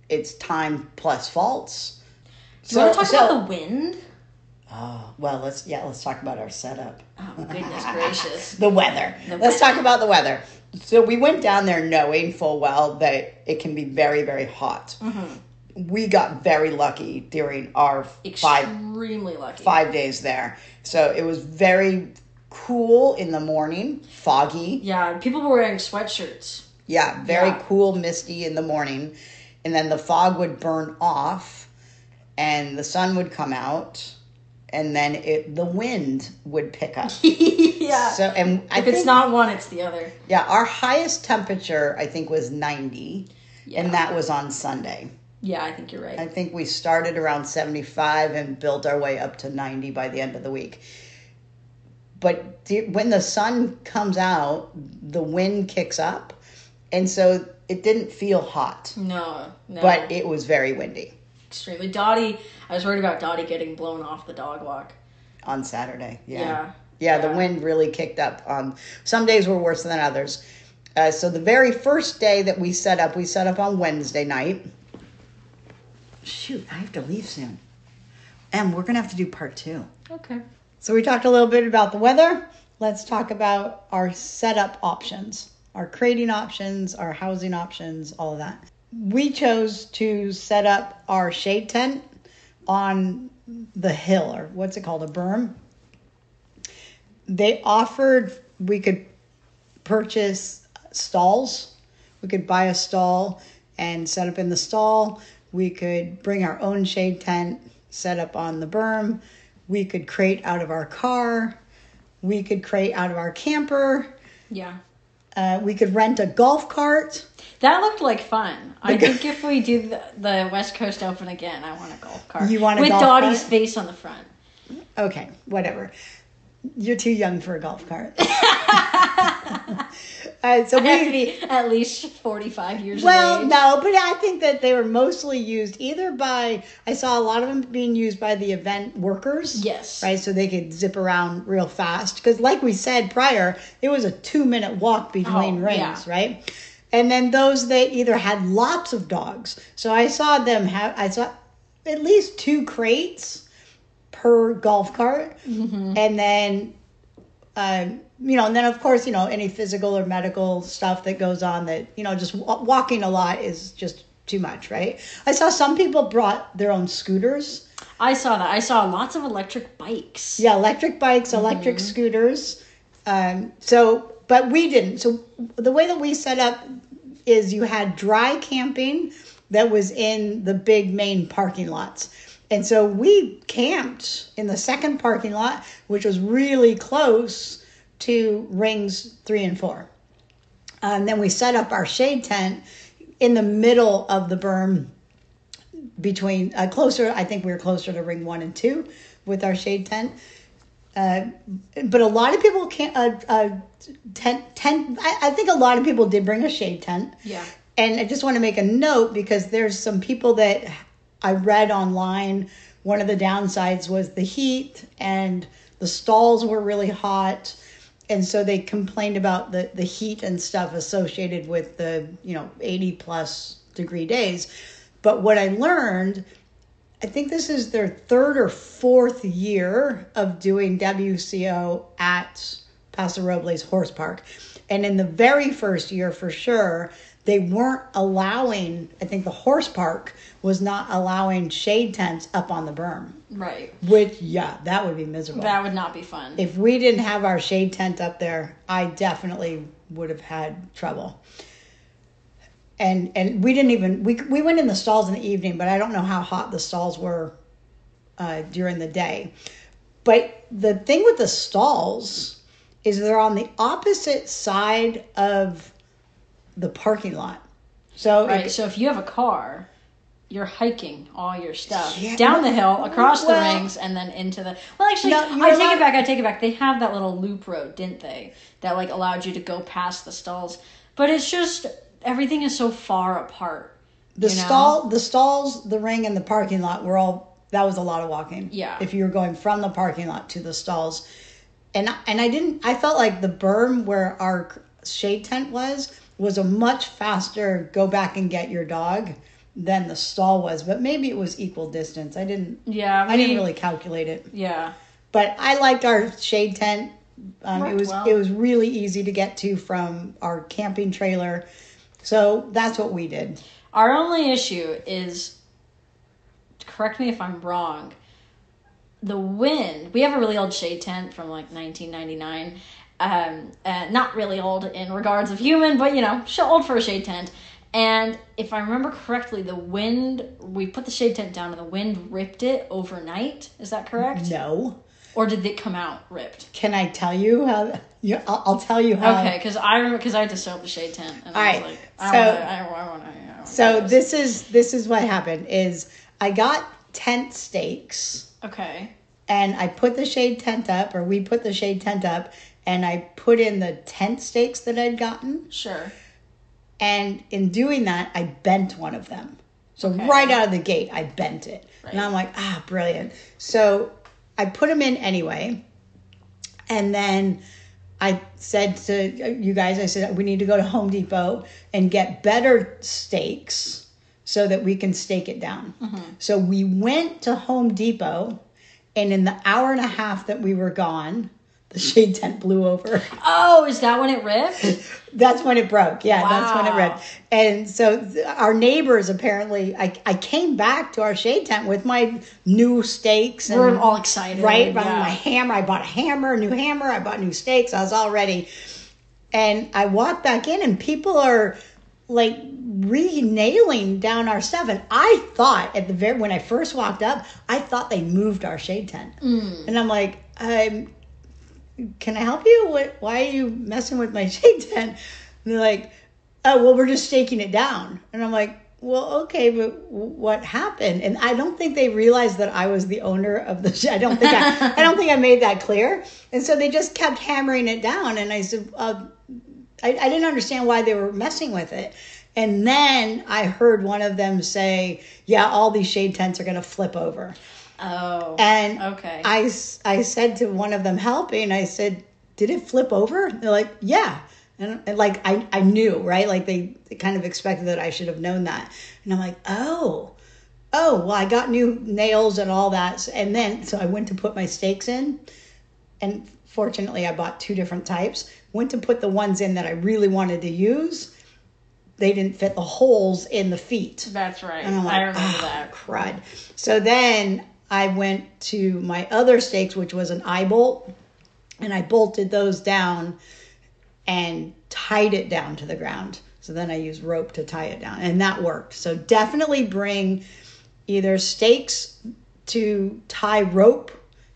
[SPEAKER 2] it's time plus faults.
[SPEAKER 1] Do you want to talk about the wind?
[SPEAKER 2] Oh, well, let's talk about our setup.
[SPEAKER 1] Oh, goodness gracious.
[SPEAKER 2] The weather. Let's talk about the weather. So we went down there knowing full well that it can be very, very hot. Mm-hmm. We got very lucky during our
[SPEAKER 1] extremely lucky
[SPEAKER 2] 5 days there. So it was very cool in the morning, foggy.
[SPEAKER 1] Yeah, people were wearing sweatshirts.
[SPEAKER 2] Yeah, very cool, misty in the morning. And then the fog would burn off and the sun would come out. And then the wind would pick up.
[SPEAKER 1] Yeah.
[SPEAKER 2] So, and
[SPEAKER 1] if it's not one, it's the other.
[SPEAKER 2] Yeah, our highest temperature, I think, was 90. Yeah. And that was on Sunday.
[SPEAKER 1] Yeah, I think you're right.
[SPEAKER 2] I think we started around 75 and built our way up to 90 by the end of the week. But when the sun comes out, the wind kicks up. And so it didn't feel hot.
[SPEAKER 1] No.
[SPEAKER 2] But it was very windy.
[SPEAKER 1] Extremely. Dottie, I was worried about Dottie getting blown off the dog walk.
[SPEAKER 2] On Saturday,
[SPEAKER 1] Yeah,
[SPEAKER 2] the wind really kicked up. Some days were worse than others. So the very first day that we set up on Wednesday night. Shoot, I have to leave soon. And we're going to have to do part 2.
[SPEAKER 1] Okay.
[SPEAKER 2] So we talked a little bit about the weather. Let's talk about our setup options, our crating options, our housing options, all of that. We chose to set up our shade tent on the hill, or what's it called, a berm. They offered, we could purchase stalls. We could buy a stall and set up in the stall. We could bring our own shade tent, set up on the berm. We could crate out of our car. We could crate out of our camper.
[SPEAKER 1] Yeah.
[SPEAKER 2] We could rent a golf cart.
[SPEAKER 1] That looked like fun. I think if we do the West Coast Open again, I want a golf cart.
[SPEAKER 2] You want a
[SPEAKER 1] with
[SPEAKER 2] golf
[SPEAKER 1] Dottie's
[SPEAKER 2] cart?
[SPEAKER 1] face on the front.
[SPEAKER 2] Okay, whatever. You're too young for a golf cart. So
[SPEAKER 1] I have to be at least 45 years of
[SPEAKER 2] well,
[SPEAKER 1] age.
[SPEAKER 2] no, but I think that they were mostly used either by, I saw a lot of them being used by the event workers.
[SPEAKER 1] Yes.
[SPEAKER 2] Right, so they could zip around real fast. Because like we said prior, it was a 2-minute walk between rings,
[SPEAKER 1] yeah.
[SPEAKER 2] right? And then those, they either had lots of dogs. So I saw at least 2 crates per golf cart.
[SPEAKER 1] Mm-hmm.
[SPEAKER 2] And then... and then of course, any physical or medical stuff that goes on that, just walking a lot is just too much, right? I saw some people brought their own scooters.
[SPEAKER 1] I saw that. I saw lots of electric bikes.
[SPEAKER 2] Yeah, electric bikes, electric scooters. But we didn't. So the way that we set up is you had dry camping that was in the big main parking lots. And so we camped in the second parking lot, which was really close to rings 3 and 4. And then we set up our shade tent in the middle of the berm between I think we were closer to ring 1 and 2 with our shade tent. But a lot of people I think a lot of people did bring a shade tent.
[SPEAKER 1] Yeah.
[SPEAKER 2] And I just want to make a note because there's some people that I read online, one of the downsides was the heat and the stalls were really hot. And so they complained about the heat and stuff associated with the, 80 plus degree days. But what I learned, I think this is their 3rd or 4th year of doing WCO at Paso Robles Horse Park. And in the very first year, for sure, they weren't allowing, I think the horse park was not allowing shade tents up on the berm.
[SPEAKER 1] Right.
[SPEAKER 2] Which, yeah, that would be miserable.
[SPEAKER 1] That would not be fun.
[SPEAKER 2] If we didn't have our shade tent up there, I definitely would have had trouble. And we didn't even, we went in the stalls in the evening, but I don't know how hot the stalls were during the day. But the thing with the stalls is they're on the opposite side of the parking lot. So
[SPEAKER 1] right. So if you have a car, you're hiking all your stuff down the hill, across the rings, and then into the... Well, actually, I take it back. They have that little loop road, didn't they? That, allowed you to go past the stalls. But it's just... Everything is so far apart.
[SPEAKER 2] The stalls, the ring, and the parking lot were all... That was a lot of walking.
[SPEAKER 1] Yeah.
[SPEAKER 2] If you were going from the parking lot to the stalls. And I felt like the berm where our shade tent was a much faster go back and get your dog than the stall was, but maybe it was equal distance. I didn't really calculate it.
[SPEAKER 1] Yeah.
[SPEAKER 2] But I liked our shade tent. It was really easy to get to from our camping trailer. So that's what we did.
[SPEAKER 1] Our only issue is, correct me if I'm wrong, the wind. We have a really old shade tent from 1999. Not really old in regards of human, but old for a shade tent. And if I remember correctly, the wind, we put the shade tent down and the wind ripped it overnight. Is that correct?
[SPEAKER 2] No.
[SPEAKER 1] Or did it come out ripped?
[SPEAKER 2] Can I tell you how? I'll tell you how.
[SPEAKER 1] Okay, because I had to sew up the shade tent, and I was like, I want to.
[SPEAKER 2] So this is what happened. Is I got tent stakes.
[SPEAKER 1] Okay.
[SPEAKER 2] And I put the shade tent up, or we put the shade tent up, and I put in the tent stakes that I'd gotten.
[SPEAKER 1] Sure.
[SPEAKER 2] And in doing that, I bent one of them. So right out of the gate, I bent it. Right. And I'm like, brilliant. So I put them in anyway. And then I said to you guys, we need to go to Home Depot and get better stakes so that we can stake it down. Mm-hmm. So we went to Home Depot, and in the hour and a half that we were gone, the shade tent blew over.
[SPEAKER 1] Oh, is that when it ripped?
[SPEAKER 2] That's when it broke. Yeah,
[SPEAKER 1] wow.
[SPEAKER 2] That's when it ripped. And so our neighbors apparently, I came back to our shade tent with my new stakes. And,
[SPEAKER 1] we're all excited.
[SPEAKER 2] Right? Yeah. My hammer. I bought a new hammer. I bought new stakes. I was all ready. And I walked back in and people are re-nailing down our stuff. And I thought when I first walked up, I thought they moved our shade tent. Mm. And I'm like, can I help you? Why are you messing with my shade tent? they're like, oh, well, we're just staking it down. And I'm like, well, okay, but what happened? And I don't think they realized that I was the owner of the I don't think I made that clear. And so they just kept hammering it down. And I said, I didn't understand why they were messing with it. And then I heard one of them say, yeah, all these shade tents are going to flip over.
[SPEAKER 1] Oh,
[SPEAKER 2] and
[SPEAKER 1] okay.
[SPEAKER 2] I said to one of them helping, I said, did it flip over? They're like, yeah. And like, I knew, right? Like they kind of expected that I should have known that. And I'm like, oh, well, I got new nails and all that. And then, so I went to put my stakes in. And fortunately, I bought 2 different types. Went to put the ones in that I really wanted to use. They didn't fit the holes in the feet.
[SPEAKER 1] That's right.
[SPEAKER 2] And I'm like,
[SPEAKER 1] I remember that.
[SPEAKER 2] Crud. So then I went to my other stakes, which was an eye bolt. And I bolted those down and tied it down to the ground. So then I used rope to tie it down, and that worked. So definitely bring either stakes to tie rope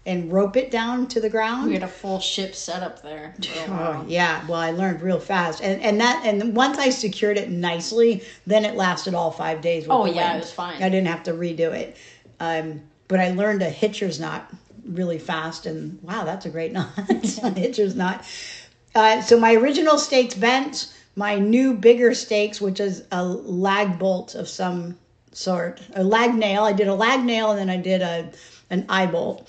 [SPEAKER 2] and rope it down to the ground.
[SPEAKER 1] We had a full ship set up there.
[SPEAKER 2] Oh, yeah. Well, I learned real fast. And once I secured it nicely, then it lasted all 5 days. With the wind.
[SPEAKER 1] It was fine.
[SPEAKER 2] I didn't have to redo it. But I learned a hitcher's knot really fast, and wow, that's a great knot. A hitcher's knot. So my original stakes bent. My new bigger stakes, which is a lag bolt of some sort, a lag nail. I did a lag nail, and then I did an eye bolt.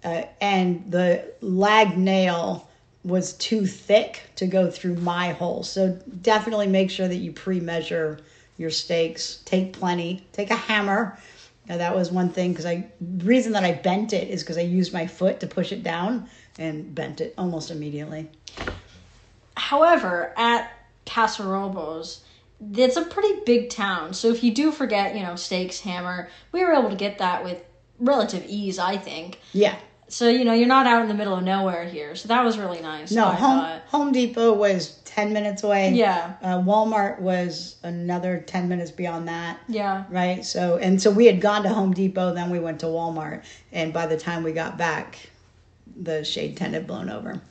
[SPEAKER 2] And the lag nail was too thick to go through my hole. So definitely make sure that you pre-measure your stakes. Take plenty. Take a hammer. Now that was one thing, because the reason that I bent it is because I used my foot to push it down and bent it almost immediately.
[SPEAKER 1] However, at Paso Robles, it's a pretty big town. So if you do forget, stakes, hammer, we were able to get that with relative ease, I think.
[SPEAKER 2] Yeah.
[SPEAKER 1] So, you're not out in the middle of nowhere here. So that was really nice.
[SPEAKER 2] No, Home Depot was 10 minutes away.
[SPEAKER 1] Yeah.
[SPEAKER 2] Walmart was another 10 minutes beyond that.
[SPEAKER 1] Yeah.
[SPEAKER 2] Right? So we had gone to Home Depot, then we went to Walmart. And by the time we got back, the shade tent had blown over.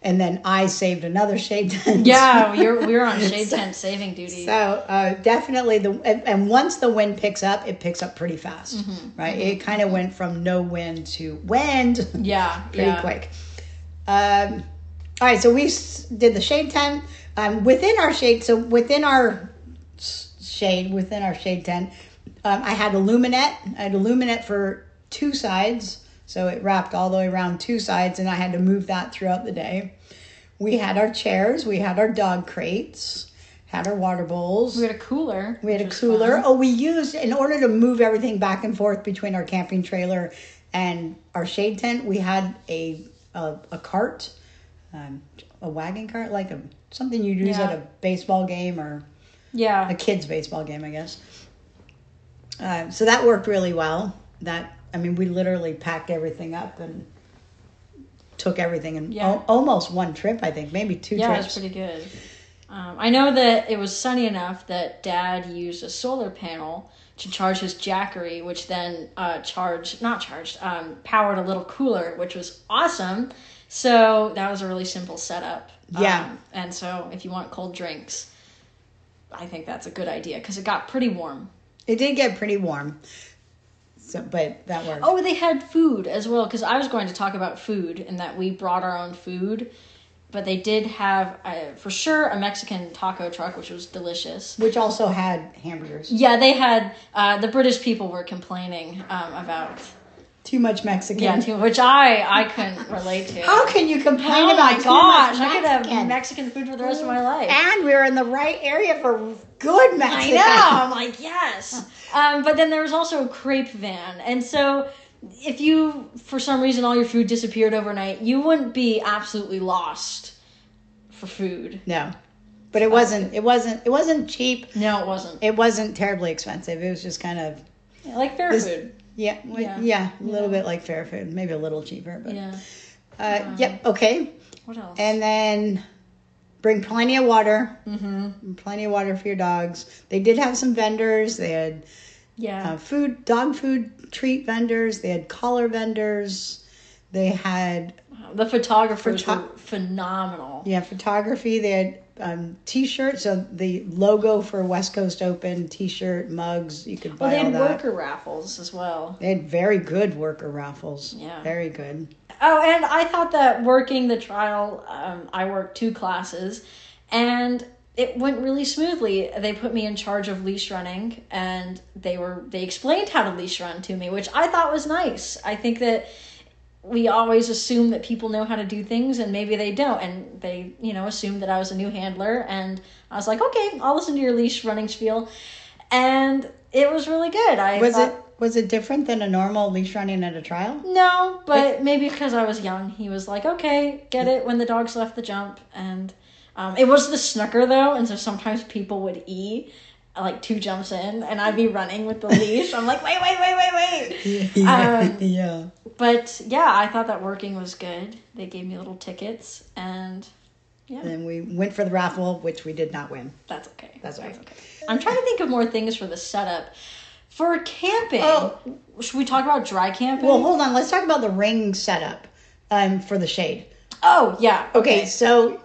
[SPEAKER 2] And then I saved another shade tent.
[SPEAKER 1] Yeah, we were on shade tent saving duty.
[SPEAKER 2] So definitely and once the wind picks up, it picks up pretty fast, right? Mm-hmm. It kind of went from no wind to wind.
[SPEAKER 1] Yeah,
[SPEAKER 2] pretty quick. All right, so we did the shade tent within our shade. So within our shade tent, I had a luminette. I had a luminette for 2 sides. So it wrapped all the way around 2 sides, and I had to move that throughout the day. We had our chairs. We had our dog crates. Had our water bowls.
[SPEAKER 1] We had a cooler.
[SPEAKER 2] Fun. Oh, we used, in order to move everything back and forth between our camping trailer and our shade tent, we had a cart, a wagon cart, like something you'd use at a baseball game or a kid's baseball game, I guess. So that worked really well. We literally packed everything up and took everything in almost one trip, I think, maybe 2 trips.
[SPEAKER 1] Yeah, it was pretty good. I know that it was sunny enough that Dad used a solar panel to charge his Jackery, which then powered a little cooler, which was awesome. So that was a really simple setup.
[SPEAKER 2] Yeah.
[SPEAKER 1] And so if you want cold drinks, I think that's a good idea because it got pretty warm.
[SPEAKER 2] It did get pretty warm. So, but that worked.
[SPEAKER 1] Oh, they had food as well, because I was going to talk about food and that we brought our own food. But they did have, for sure, a Mexican taco truck, which was delicious.
[SPEAKER 2] Which also had hamburgers.
[SPEAKER 1] Yeah, they had, the British people were complaining about...
[SPEAKER 2] Too much Mexican.
[SPEAKER 1] Yeah, which I couldn't relate to.
[SPEAKER 2] How can you complain about
[SPEAKER 1] my gosh,
[SPEAKER 2] too much Mexican?
[SPEAKER 1] I could have Mexican food for the rest of my life.
[SPEAKER 2] And we were in the right area for good Mexican.
[SPEAKER 1] I know, I'm like, yes. But then there was also a crepe van. And so if you, for some reason, all your food disappeared overnight, you wouldn't be absolutely lost for food.
[SPEAKER 2] No. But it wasn't cheap.
[SPEAKER 1] No, it wasn't.
[SPEAKER 2] It wasn't terribly expensive. It was just kind of...
[SPEAKER 1] like fair food.
[SPEAKER 2] Yeah, a little bit like fair food. Maybe a little cheaper. But
[SPEAKER 1] yeah.
[SPEAKER 2] Okay.
[SPEAKER 1] What else?
[SPEAKER 2] And then bring plenty of water. Mm-hmm. Plenty of water for your dogs. They did have some vendors. They had dog food treat vendors. They had collar vendors. They had...
[SPEAKER 1] The photographers were phenomenal.
[SPEAKER 2] Yeah, photography. They T-shirt. So the logo for West Coast Open T-shirt, mugs, you could buy
[SPEAKER 1] they
[SPEAKER 2] all
[SPEAKER 1] had
[SPEAKER 2] that.
[SPEAKER 1] worker raffles as well.
[SPEAKER 2] They had very good worker raffles.
[SPEAKER 1] Yeah.
[SPEAKER 2] Very good.
[SPEAKER 1] Oh, and I thought that working the trial, I worked 2 classes, and it went really smoothly. They put me in charge of leash running, and they explained how to leash run to me, which I thought was nice. I think that we always assume that people know how to do things, and maybe they don't. And they, assumed that I was a new handler, and I was like, okay, I'll listen to your leash running spiel. And it was really good.
[SPEAKER 2] Was it different than a normal leash running at a trial?
[SPEAKER 1] No, but maybe because I was young, he was like, okay, get it when the dogs left the jump. And it was the snooker, though, and so sometimes people would like 2 jumps in, and I'd be running with the leash. I'm like, wait.
[SPEAKER 2] Yeah.
[SPEAKER 1] But yeah, I thought that working was good. They gave me little tickets, and yeah.
[SPEAKER 2] And then we went for the raffle, which we did not win.
[SPEAKER 1] That's okay.
[SPEAKER 2] That's right.
[SPEAKER 1] Okay. I'm trying to think of more things for the setup. For camping, should we talk about dry camping?
[SPEAKER 2] Well, hold on. Let's talk about the ring setup for the shade.
[SPEAKER 1] Oh, yeah.
[SPEAKER 2] Okay, so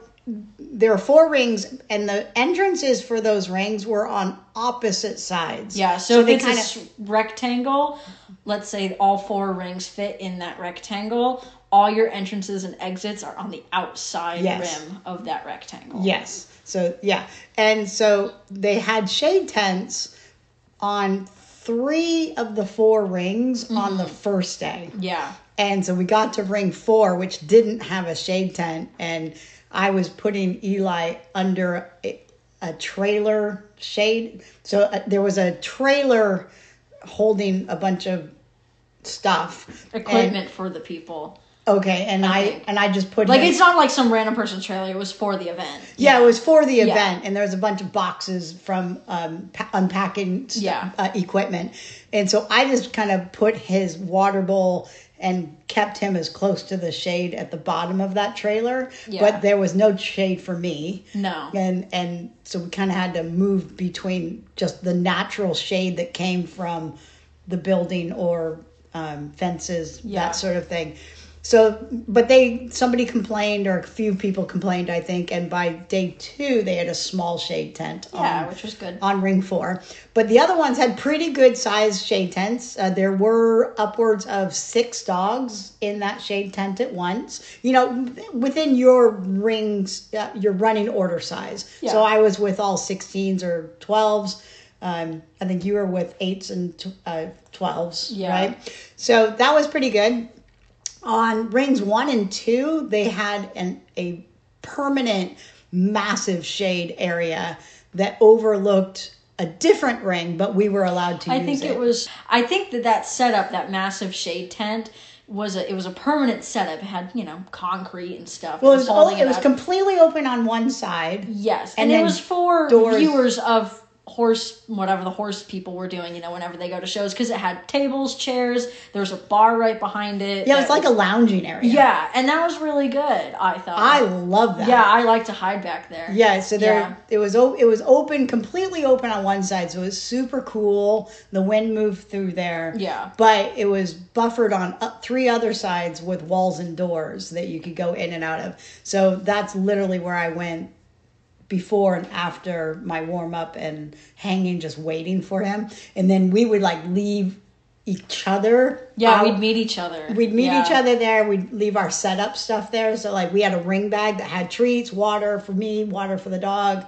[SPEAKER 2] there are 4 rings, and the entrances for those rings were on opposite sides.
[SPEAKER 1] Yeah, so if it's a rectangle, let's say all 4 rings fit in that rectangle, all your entrances and exits are on the outside rim of that rectangle.
[SPEAKER 2] Yes. So, yeah. And so they had shade tents on 3 of the 4 rings on the first day.
[SPEAKER 1] Yeah.
[SPEAKER 2] And so we got to ring 4, which didn't have a shade tent, and I was putting Eli under a trailer shade. So there was a trailer holding a bunch of stuff.
[SPEAKER 1] Equipment for the people.
[SPEAKER 2] Okay, and I just put
[SPEAKER 1] it's not like some random person's trailer. It was for the event.
[SPEAKER 2] Yeah, it was for the event, and there was a bunch of boxes from unpacking equipment, and so I just kind of put his water bowl and kept him as close to the shade at the bottom of that trailer. Yeah. But there was no shade for me.
[SPEAKER 1] No.
[SPEAKER 2] And so we kind of had to move between just the natural shade that came from the building or fences, that sort of thing. So, but somebody complained, or a few people complained, I think, and by day 2, they had a small shade tent.
[SPEAKER 1] Which was good.
[SPEAKER 2] On ring 4. But the other ones had pretty good sized shade tents. There were upwards of 6 dogs in that shade tent at once. Within your rings, your running order size. Yeah. So I was with all 16s or 12s. I think you were with 8s and 12s, right? So that was pretty good. On rings 1 and 2, they had a permanent, massive shade area that overlooked a different ring, but we were allowed to use it.
[SPEAKER 1] I think that setup, that massive shade tent, was a permanent setup. It had, concrete and stuff.
[SPEAKER 2] Well, it was completely open on one side.
[SPEAKER 1] Yes, and it was for viewers of whatever the horse people were doing, whenever they go to shows, because it had tables, chairs, there was a bar right behind it.
[SPEAKER 2] Yeah, it was like a lounging area.
[SPEAKER 1] Yeah, and that was really good, I thought.
[SPEAKER 2] I love that.
[SPEAKER 1] Yeah, I like to hide back there.
[SPEAKER 2] Yeah, so it was open, completely open on one side, so it was super cool. The wind moved through there.
[SPEAKER 1] Yeah.
[SPEAKER 2] But it was buffered on 3 other sides with walls and doors that you could go in and out of. So that's literally where I went before and after my warm-up and hanging, just waiting for him. And then we would leave each other.
[SPEAKER 1] Yeah, we'd meet each other.
[SPEAKER 2] We'd meet each other there. We'd leave our setup stuff there. So we had a ring bag that had treats, water for me, water for the dog.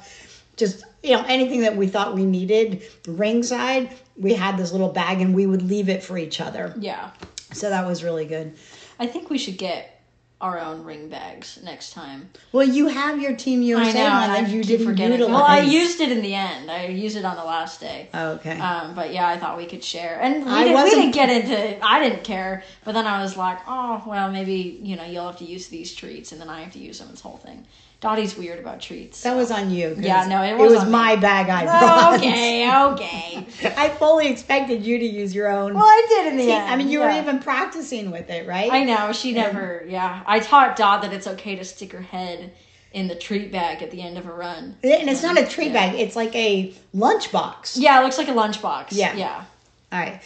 [SPEAKER 2] Just, anything that we thought we needed ringside, we had this little bag, and we would leave it for each other.
[SPEAKER 1] Yeah.
[SPEAKER 2] So that was really good.
[SPEAKER 1] I think we should get our own ring bags next time.
[SPEAKER 2] Well, you have your Team USA one that you didn't utilize.
[SPEAKER 1] Well, I used it in the end. I used it on the last day.
[SPEAKER 2] Oh, okay.
[SPEAKER 1] But yeah, I thought we could share. And we didn't get into, I didn't care. But then I was like, oh, well, maybe, you'll have to use these treats, and then I have to use them, this whole thing. Dottie's weird about treats.
[SPEAKER 2] That was on you.
[SPEAKER 1] Yeah, no,
[SPEAKER 2] it was my bag I brought.
[SPEAKER 1] Okay.
[SPEAKER 2] I fully expected you to use your own.
[SPEAKER 1] Well, I did in the end.
[SPEAKER 2] I mean, you were even practicing with it, right?
[SPEAKER 1] I know. She never, I taught Dot that it's okay to stick her head in the treat bag at the end of a run.
[SPEAKER 2] And it's not a treat bag. It's like a lunch box.
[SPEAKER 1] Yeah, it looks like a lunch box.
[SPEAKER 2] Yeah. All right.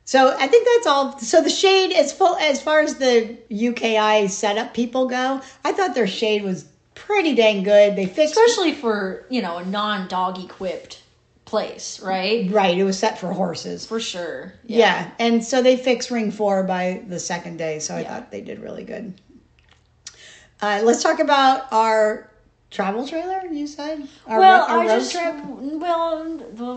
[SPEAKER 2] So I think that's all. So the shade, as far as the UKI setup people go, I thought their shade was pretty dang good. They fixed...
[SPEAKER 1] Especially for, a non-dog equipped place, right?
[SPEAKER 2] Right, it was set for horses.
[SPEAKER 1] For sure.
[SPEAKER 2] Yeah, and so they fixed Ring 4 by the second day, so I thought they did really good. Let's talk about our travel trailer, you said? Our road trip?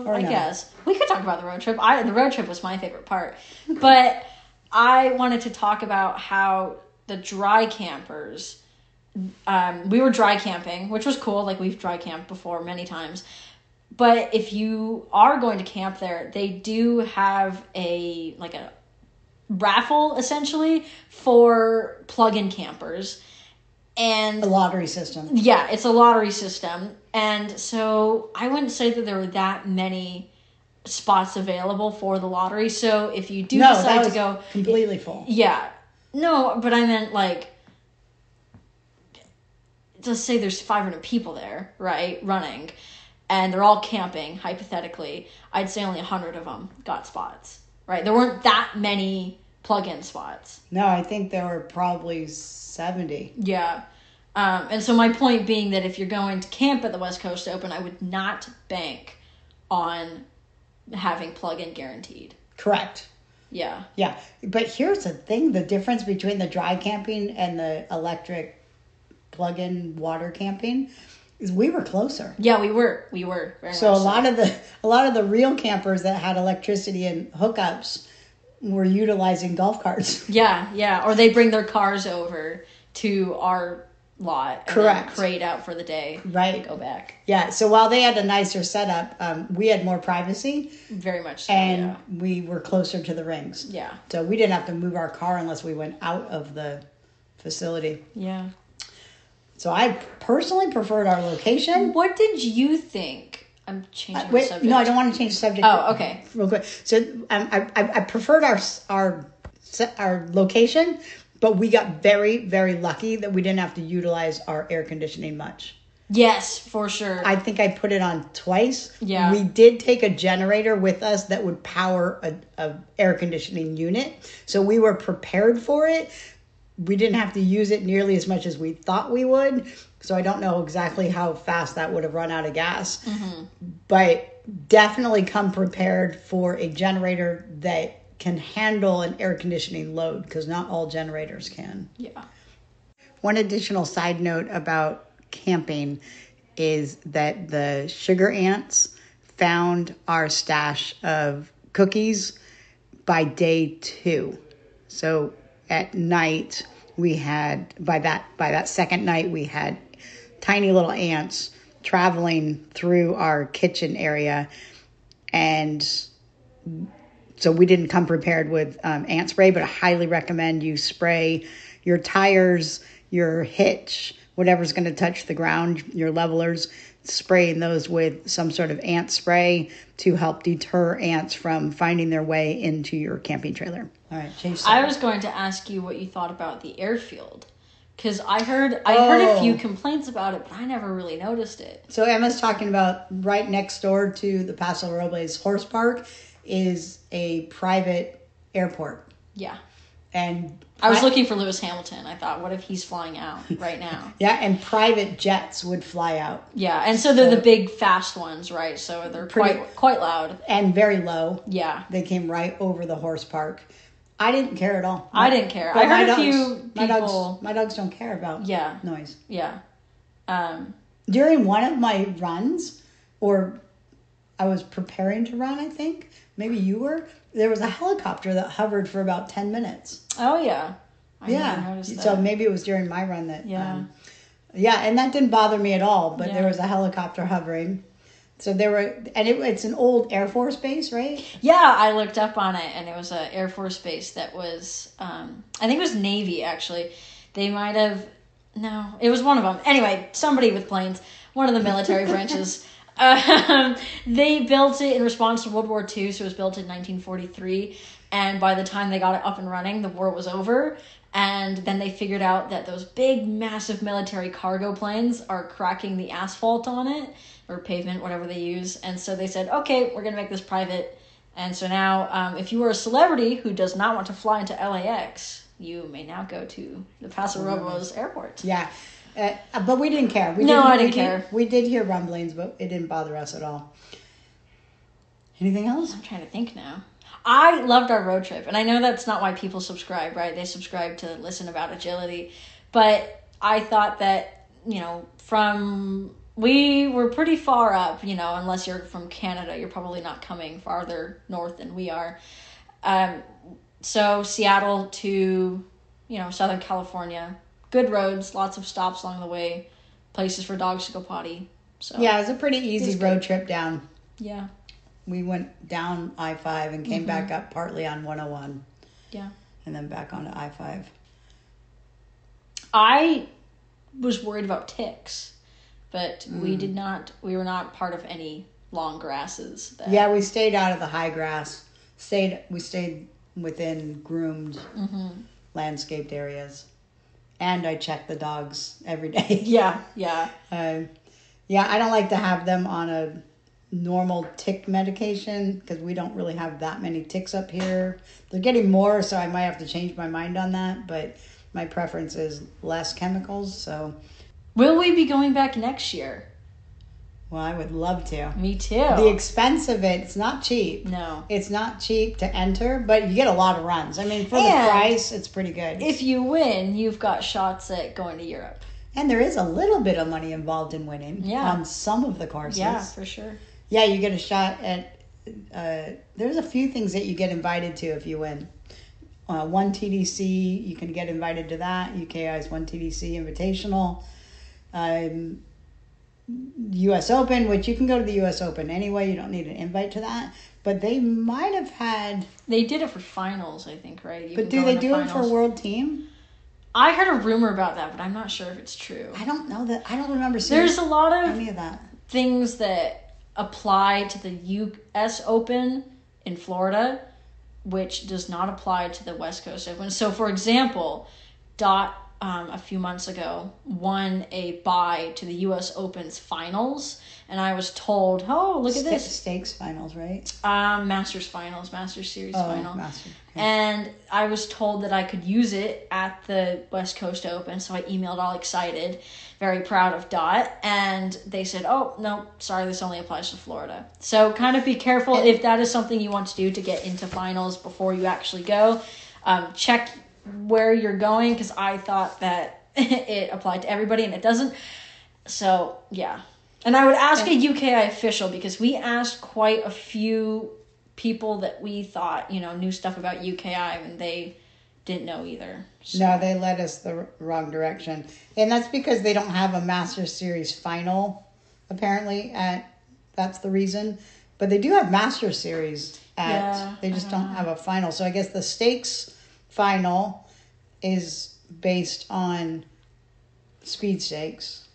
[SPEAKER 1] I guess. We could talk about the road trip. The road trip was my favorite part. But I wanted to talk about how the dry campers... we were dry camping, which was cool. Like, we've dry camped before many times. But if you are going to camp there, they do have a raffle, essentially, for plug-in campers. And
[SPEAKER 2] a lottery system.
[SPEAKER 1] Yeah, it's a lottery system. And so I wouldn't say that there were that many spots available for the lottery. So if you do decide to go...
[SPEAKER 2] completely full.
[SPEAKER 1] Yeah. No, but I meant, let's say there's 500 people there, right, running, and they're all camping, hypothetically. I'd say only 100 of them got spots, right? There weren't that many plug-in spots.
[SPEAKER 2] No, I think there were probably 70.
[SPEAKER 1] Yeah. And so my point being that if you're going to camp at the West Coast Open, I would not bank on having plug-in guaranteed.
[SPEAKER 2] Correct.
[SPEAKER 1] Yeah.
[SPEAKER 2] Yeah. But here's the thing, the difference between the dry camping and the electric plug-in water camping is we were closer.
[SPEAKER 1] Yeah, we were very
[SPEAKER 2] so
[SPEAKER 1] much
[SPEAKER 2] a lot of the real campers that had electricity and hookups were utilizing golf carts.
[SPEAKER 1] Yeah, or they bring their cars over to our lot and
[SPEAKER 2] Correct.
[SPEAKER 1] Then crate out for the day.
[SPEAKER 2] Right.
[SPEAKER 1] Go back.
[SPEAKER 2] Yeah, so while they had a nicer setup, we had more privacy.
[SPEAKER 1] Very much so,
[SPEAKER 2] and we were closer to the rings.
[SPEAKER 1] Yeah.
[SPEAKER 2] So we didn't have to move our car unless we went out of the facility.
[SPEAKER 1] Yeah.
[SPEAKER 2] So I personally preferred our location.
[SPEAKER 1] What did you think? I'm changing the subject.
[SPEAKER 2] No, I don't want to change the subject.
[SPEAKER 1] Oh, okay.
[SPEAKER 2] Real quick. So I preferred our location, but we got very, very lucky that we didn't have to utilize our air conditioning much.
[SPEAKER 1] Yes, for sure.
[SPEAKER 2] I think I put it on twice.
[SPEAKER 1] Yeah.
[SPEAKER 2] We did take a generator with us that would power a air conditioning unit. So we were prepared for it. We didn't have to use it nearly as much as we thought we would. So I don't know exactly how fast that would have run out of gas. Mm-hmm. But definitely come prepared for a generator that can handle an air conditioning load, because not all generators can.
[SPEAKER 1] Yeah.
[SPEAKER 2] One additional side note about camping is that the sugar ants found our stash of cookies by day 2. So at night we had, by that second night, we had tiny little ants traveling through our kitchen area, and so we didn't come prepared with ant spray, but I highly recommend you spray your tires, your hitch, whatever's going to touch the ground, your levelers, spraying those with some sort of ant spray to help deter ants from finding their way into your camping trailer. All right, change subject.
[SPEAKER 1] I was going to ask you what you thought about the airfield, because I heard a few complaints about it, but I never really noticed it.
[SPEAKER 2] So Emma's talking about right next door to the Paso Robles Horse Park is a private airport.
[SPEAKER 1] Yeah.
[SPEAKER 2] And
[SPEAKER 1] I was looking for Lewis Hamilton. I thought, what if he's flying out right now?
[SPEAKER 2] Yeah, and private jets would fly out.
[SPEAKER 1] Yeah, and so they're the big, fast ones, right? So they're quite loud.
[SPEAKER 2] And very low.
[SPEAKER 1] Yeah.
[SPEAKER 2] They came right over the horse park. I didn't care at all.
[SPEAKER 1] I didn't care. I heard a few people...
[SPEAKER 2] My dogs don't care about noise.
[SPEAKER 1] Yeah.
[SPEAKER 2] During one of my runs, or I was preparing to run, I think, maybe you were, there was a helicopter that hovered for about 10 minutes.
[SPEAKER 1] Oh, yeah. I never noticed that.
[SPEAKER 2] So maybe it was during my run that...
[SPEAKER 1] Yeah.
[SPEAKER 2] And that didn't bother me at all, but there was a helicopter hovering. So there were... And it's an old Air Force base, right?
[SPEAKER 1] Yeah, I looked up on it, and it was an Air Force base that was... I think it was Navy, actually. They might have... No, it was one of them. Anyway, somebody with planes. One of the military branches... They built it in response to World War II, so it was built in 1943, and by the time they got it up and running, the war was over, and then they figured out that those big, massive military cargo planes are cracking the asphalt on it, or pavement, whatever they use, and so they said, okay, we're going to make this private, and so now, if you are a celebrity who does not want to fly into LAX, you may now go to the Paso Robles airport.
[SPEAKER 2] Yeah. But we didn't care.
[SPEAKER 1] I didn't care.
[SPEAKER 2] We did hear rumblings, but it didn't bother us at all. Anything else?
[SPEAKER 1] I'm trying to think now. I loved our road trip, and I know that's not why people subscribe, right? They subscribe to listen about agility, but I thought that, we were pretty far up, unless you're from Canada, you're probably not coming farther north than we are. So Seattle to, Southern California, good roads, lots of stops along the way, places for dogs to go potty. So
[SPEAKER 2] yeah, it was a pretty easy road trip down.
[SPEAKER 1] Yeah.
[SPEAKER 2] We went down I-5 and came back up partly on 101.
[SPEAKER 1] Yeah.
[SPEAKER 2] And then back onto I-5.
[SPEAKER 1] I was worried about ticks, but we were not part of any long grasses.
[SPEAKER 2] Yeah, we stayed out of the high grass. We stayed within groomed, landscaped areas. And I checked the dogs every day.
[SPEAKER 1] Yeah.
[SPEAKER 2] I don't like to have them on a normal tick medication because we don't really have that many ticks up here. They're getting more, so I might have to change my mind on that, but my preference is less chemicals. So
[SPEAKER 1] will we be going back next year?
[SPEAKER 2] Well, I would love to.
[SPEAKER 1] Me too.
[SPEAKER 2] The expense of it's not cheap.
[SPEAKER 1] No,
[SPEAKER 2] it's not cheap to enter, but you get a lot of runs. I mean, for the price, it's pretty good.
[SPEAKER 1] If you win, you've got shots at going to Europe.
[SPEAKER 2] And there is a little bit of money involved in winning on some of the courses.
[SPEAKER 1] Yeah, for sure.
[SPEAKER 2] Yeah, you get a shot at, there's a few things that you get invited to if you win. One TDC, you can get invited to that. UKI's One TDC Invitational. U.S. Open, which you can go to the U.S. Open anyway. You don't need an invite to that. But they might have had...
[SPEAKER 1] They did it for finals, I think, right?
[SPEAKER 2] But do they do it for a world team?
[SPEAKER 1] I heard a rumor about that, but I'm not sure if it's true.
[SPEAKER 2] I don't know that. I don't remember seeing
[SPEAKER 1] There's a lot of
[SPEAKER 2] any of that.
[SPEAKER 1] Things that apply to the U.S. Open in Florida, which does not apply to the West Coast Open. So, for example, Dot a few months ago won a bye to the U.S. Open's finals, and I was told, "Oh, look at this
[SPEAKER 2] stakes finals, right?
[SPEAKER 1] Masters finals, Masters Series final."
[SPEAKER 2] Masters. Okay.
[SPEAKER 1] And I was told that I could use it at the West Coast Open, so I emailed all excited, very proud of Dot, and they said, "Oh, no, sorry, this only applies to Florida." So kind of be careful if that is something you want to do to get into finals before you actually go. Check where you're going, because I thought that it applied to everybody, and it doesn't. So, yeah. And I would ask a UKI official, because we asked quite a few people that we thought, knew stuff about UKI, and they didn't know either. So.
[SPEAKER 2] No, they led us the wrong direction. And that's because they don't have a Masters Series final, apparently. That's the reason. But they do have Masters Series. They just don't have a final. So I guess the stakes final is based on speed stakes.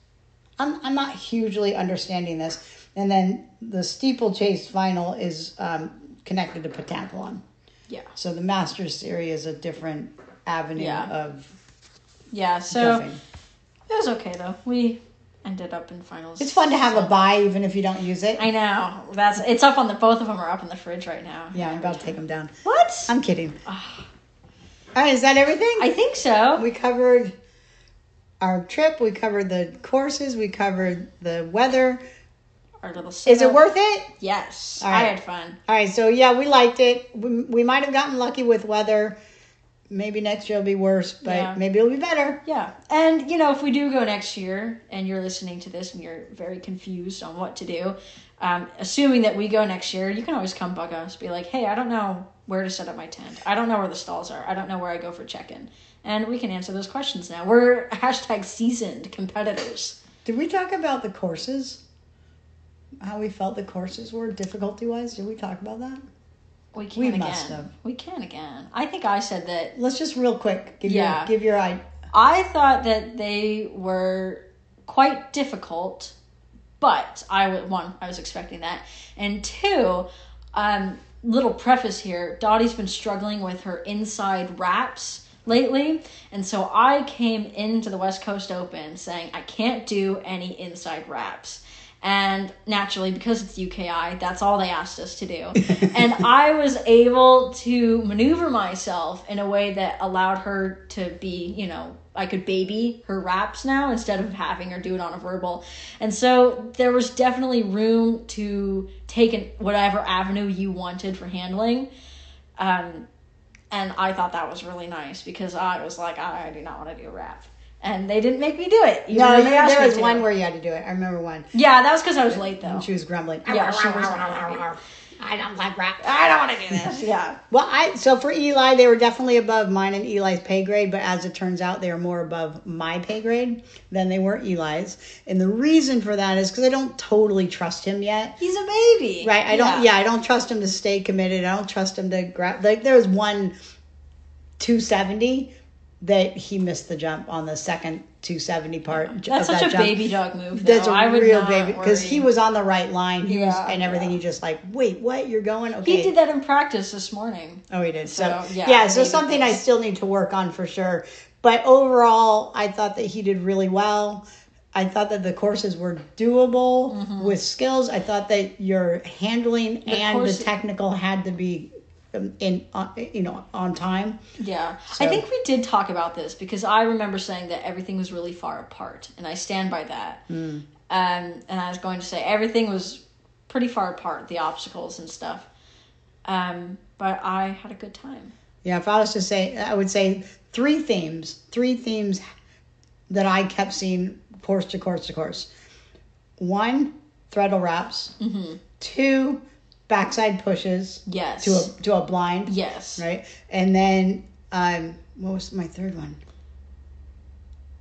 [SPEAKER 2] I'm not hugely understanding this. And then the steeplechase final is connected to pentathlon.
[SPEAKER 1] Yeah.
[SPEAKER 2] So the Masters Series is a different avenue of
[SPEAKER 1] so
[SPEAKER 2] jumping.
[SPEAKER 1] It was okay though. We ended up in finals.
[SPEAKER 2] It's fun to have a bye even if you don't use it.
[SPEAKER 1] I know. It's up on both of them are up in the fridge right now.
[SPEAKER 2] Yeah, I'm about to take them down.
[SPEAKER 1] What?
[SPEAKER 2] I'm kidding. All right, is that everything?
[SPEAKER 1] I think so.
[SPEAKER 2] We covered our trip. We covered the courses. We covered the weather.
[SPEAKER 1] Our little
[SPEAKER 2] Is it worth it?
[SPEAKER 1] Yes.
[SPEAKER 2] All right.
[SPEAKER 1] I had fun.
[SPEAKER 2] All right, so yeah, we liked it. We might have gotten lucky with weather. Maybe next year will be worse, but maybe it'll be better.
[SPEAKER 1] Yeah. And, if we do go next year and you're listening to this and you're very confused on what to do, assuming that we go next year, you can always come bug us. Be like, hey, I don't know where to set up my tent. I don't know where the stalls are. I don't know where I go for check-in. And we can answer those questions now. We're #seasoned competitors.
[SPEAKER 2] Did we talk about the courses? How we felt the courses were difficulty-wise? Did we talk about that?
[SPEAKER 1] We must have. We can again. I think I said that.
[SPEAKER 2] Let's just real quick give your idea.
[SPEAKER 1] I thought that they were quite difficult, but I was expecting that. And two, little preface here, Dottie's been struggling with her inside wraps lately, and so I came into the West Coast Open saying I can't do any inside wraps. And naturally, because it's UKI, that's all they asked us to do. And I was able to maneuver myself in a way that allowed her to be, I could baby her raps now instead of having her do it on a verbal. And so there was definitely room to take whatever avenue you wanted for handling. And I thought that was really nice because I was like, I do not want to do a rap. And they didn't make me do it.
[SPEAKER 2] No, there was one where you had to do it. I remember one.
[SPEAKER 1] Yeah, that was because I was late, though.
[SPEAKER 2] And she was grumbling.
[SPEAKER 1] Yeah, she was
[SPEAKER 2] I don't like rap.
[SPEAKER 1] I don't want to do this. Yeah.
[SPEAKER 2] Well, so for Eli, they were definitely above mine and Eli's pay grade, but as it turns out, they were more above my pay grade than they were Eli's. And the reason for that is because I don't totally trust him yet.
[SPEAKER 1] He's a baby.
[SPEAKER 2] Right. I don't trust him to stay committed. I don't trust him to grab. Like, there was one 270 that he missed the jump on the second 270 part.
[SPEAKER 1] That's such a baby dog move, though.
[SPEAKER 2] That's a real baby, because he was on the right line. He was, and everything.
[SPEAKER 1] Yeah.
[SPEAKER 2] You just like, wait, what? You're going? Okay.
[SPEAKER 1] He did that in practice this morning.
[SPEAKER 2] Oh, he did. So something I still need to work on for sure. But overall, I thought that he did really well. I thought that the courses were doable with skills. I thought that your handling the technical had to be on time.
[SPEAKER 1] Yeah. So. I think we did talk about this because I remember saying that everything was really far apart, and I stand by that. And I was going to say everything was pretty far apart, the obstacles and stuff. But I had a good time. Yeah,
[SPEAKER 2] if I was to say, I would say three themes that I kept seeing course to course to course. 1, throttle wraps. 2, backside pushes.
[SPEAKER 1] Yes.
[SPEAKER 2] To a blind.
[SPEAKER 1] Yes.
[SPEAKER 2] Right? And then, what was my third one?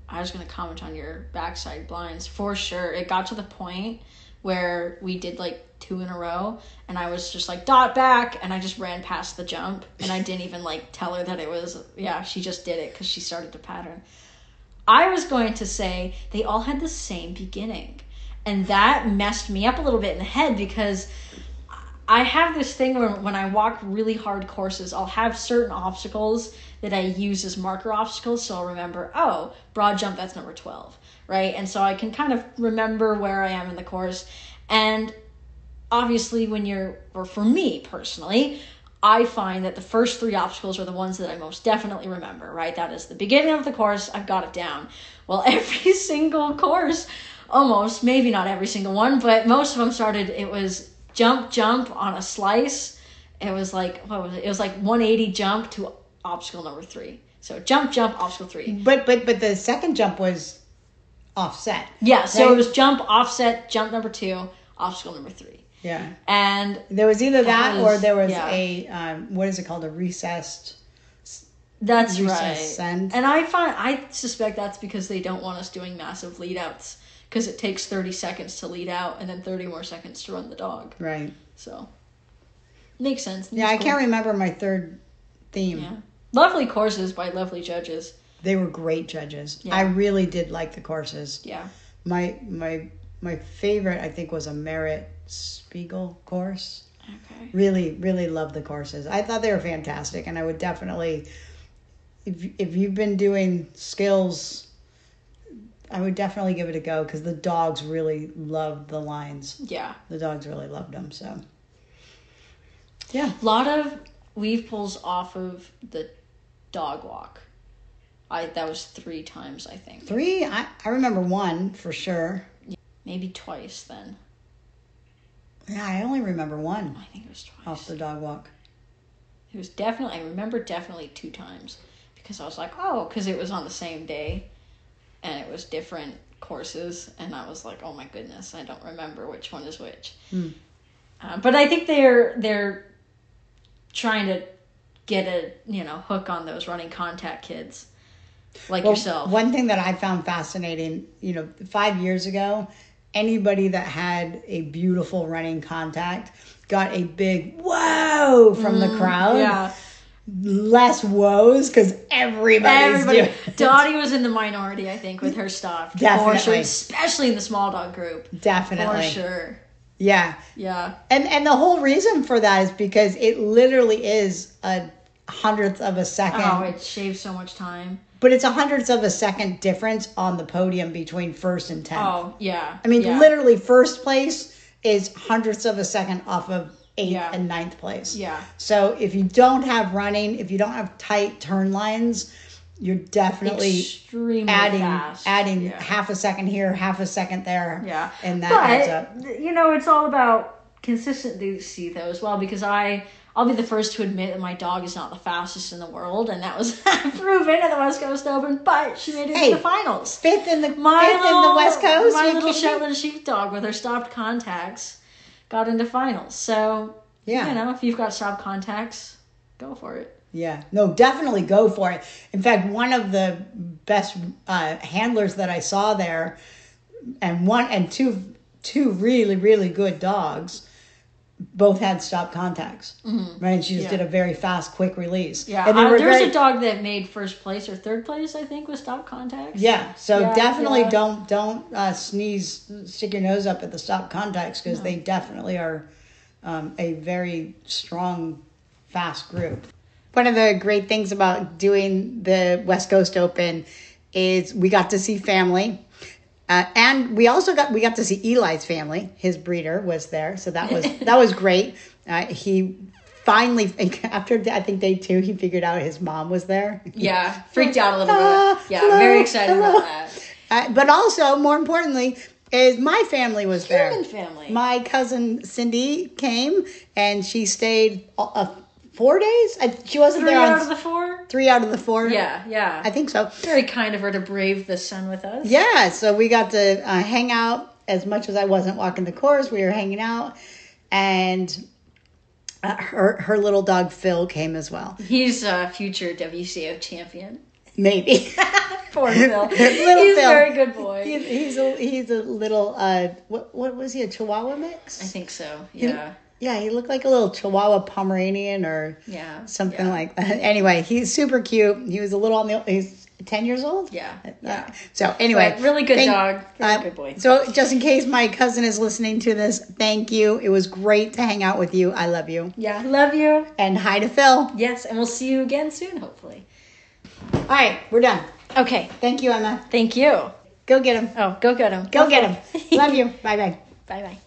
[SPEAKER 1] I was going to comment on your backside blinds. For sure. It got to the point where we did like 2 in a row, and I was just like, dot back, and I just ran past the jump, and I didn't even like tell her that it was, she just did it because she started to pattern. I was going to say they all had the same beginning, and that messed me up a little bit in the head because I have this thing where when I walk really hard courses, I'll have certain obstacles that I use as marker obstacles. So I'll remember, broad jump, that's number 12, right? And so I can kind of remember where I am in the course. And obviously for me personally, I find that the first 3 obstacles are the ones that I most definitely remember, right? That is the beginning of the course. I've got it down. Well, every single course, almost, maybe not every single one, but most of them it was jump on a slice. It was like, what was it? It was like 180 jump to obstacle number 3. So jump, obstacle 3.
[SPEAKER 2] But the second jump was offset.
[SPEAKER 1] Yeah, so it was jump, offset, jump number 2, obstacle number 3.
[SPEAKER 2] Yeah.
[SPEAKER 1] And
[SPEAKER 2] there was either that or there was a, what is it called? A recessed.
[SPEAKER 1] That's right.
[SPEAKER 2] Send.
[SPEAKER 1] And I suspect that's because they don't want us doing massive lead outs. Because it takes 30 seconds to lead out and then 30 more seconds to run the dog.
[SPEAKER 2] Right.
[SPEAKER 1] So, makes sense.
[SPEAKER 2] Yeah, I can't remember my third theme.
[SPEAKER 1] Yeah. Lovely courses by lovely judges.
[SPEAKER 2] They were great judges.
[SPEAKER 1] Yeah.
[SPEAKER 2] I really did like the courses.
[SPEAKER 1] Yeah.
[SPEAKER 2] My favorite, I think, was a Merit Spiegel course.
[SPEAKER 1] Okay.
[SPEAKER 2] Really, really loved the courses. I thought they were fantastic, and I would definitely, if you've been doing skills, I would definitely give it a go because the dogs really loved the lines.
[SPEAKER 1] Yeah.
[SPEAKER 2] The dogs really loved them, so. Yeah.
[SPEAKER 1] A lot of weave pulls off of the dog walk. That was 3 times, I think.
[SPEAKER 2] 3? I remember 1 for sure.
[SPEAKER 1] Yeah, maybe twice then.
[SPEAKER 2] Yeah, I only remember 1.
[SPEAKER 1] I think it was twice.
[SPEAKER 2] Off the dog walk.
[SPEAKER 1] It was definitely, I remember definitely 2 times. Because I was like, because it was on the same day. And it was different courses, and I was like, oh my goodness, I don't remember which one is which. But I think they're trying to get a hook on those running contact kids like yourself.
[SPEAKER 2] One thing that I found fascinating, 5 years ago, anybody that had a beautiful running contact got a big whoa from the crowd.
[SPEAKER 1] Yeah.
[SPEAKER 2] Less woes because everybody's doing it.
[SPEAKER 1] Dottie was in the minority, I think, with her stuff.
[SPEAKER 2] Definitely.
[SPEAKER 1] For sure, especially in the small dog group.
[SPEAKER 2] Definitely.
[SPEAKER 1] For sure.
[SPEAKER 2] Yeah.
[SPEAKER 1] Yeah.
[SPEAKER 2] And the whole reason for that is because it literally is a 100th of a second.
[SPEAKER 1] Oh, it shaves so much time.
[SPEAKER 2] But it's a hundredths of a second difference on the podium between first and 10th.
[SPEAKER 1] Oh, yeah.
[SPEAKER 2] I mean,
[SPEAKER 1] yeah.
[SPEAKER 2] literally first place is hundredths of a second off of 8th and 9th place.
[SPEAKER 1] Yeah.
[SPEAKER 2] So if you don't have running, if you don't have tight turn lines, you're definitely
[SPEAKER 1] extremely
[SPEAKER 2] adding
[SPEAKER 1] fast.
[SPEAKER 2] half a second here, half a second there.
[SPEAKER 1] Yeah.
[SPEAKER 2] And that adds up.
[SPEAKER 1] You know, it's all about consistency though as well, because I'll be the first to admit that my dog is not the fastest in the world, and that was proven at the West Coast Open, but she made it to the finals.
[SPEAKER 2] Fifth in the West Coast?
[SPEAKER 1] My little Shetland sheepdog with her stopped contacts got into finals. So, you know, if you've got stopped contacts, go for it.
[SPEAKER 2] Yeah. No, definitely go for it. In fact, one of the best handlers that I saw there, and two really, really good dogs, both had stop contacts, right? And she just did a very fast, quick release.
[SPEAKER 1] Yeah,
[SPEAKER 2] and
[SPEAKER 1] there was a dog that made first place or third place, I think, with stop contacts.
[SPEAKER 2] Yeah, so definitely don't stick your nose up at the stop contacts, because they definitely are a very strong, fast group. One of the great things about doing the West Coast Open is we got to see family. And we got to see Eli's family. His breeder was there, so that was great. He finally, after I think day 2, he figured out his mom was there.
[SPEAKER 1] Yeah, freaked out a little bit. Yeah, very excited about that.
[SPEAKER 2] But also, more importantly, is my family was there.
[SPEAKER 1] Human family.
[SPEAKER 2] My cousin Cindy came, and she stayed 4 days. She wasn't there on
[SPEAKER 1] 3 out of the 4.
[SPEAKER 2] 3 out of the 4.
[SPEAKER 1] Yeah.
[SPEAKER 2] I think so.
[SPEAKER 1] Very kind of her to brave the sun with us.
[SPEAKER 2] Yeah, so we got to hang out. As much as I wasn't walking the course, we were hanging out, and her little dog Phil came as well.
[SPEAKER 1] He's a future WCO champion.
[SPEAKER 2] Maybe.
[SPEAKER 1] Poor Phil. He's
[SPEAKER 2] Phil.
[SPEAKER 1] a very good boy.
[SPEAKER 2] He's a little what was he, a Chihuahua mix?
[SPEAKER 1] I think so. Yeah.
[SPEAKER 2] Yeah, he looked like a little Chihuahua Pomeranian or something like that. Anyway, he's super cute. He was a little he's 10 years old?
[SPEAKER 1] Yeah.
[SPEAKER 2] So anyway.
[SPEAKER 1] But really good dog. Really good boy.
[SPEAKER 2] So just in case my cousin is listening to this, thank you. It was great to hang out with you. I love you.
[SPEAKER 1] Yeah, love you.
[SPEAKER 2] And hi to Phil.
[SPEAKER 1] Yes, and we'll see you again soon, hopefully.
[SPEAKER 2] All right, we're done.
[SPEAKER 1] Okay.
[SPEAKER 2] Thank you, Emma.
[SPEAKER 1] Thank you.
[SPEAKER 2] Go get him.
[SPEAKER 1] Oh, go get him.
[SPEAKER 2] Go get him. Love you. Bye-bye.
[SPEAKER 1] Bye-bye.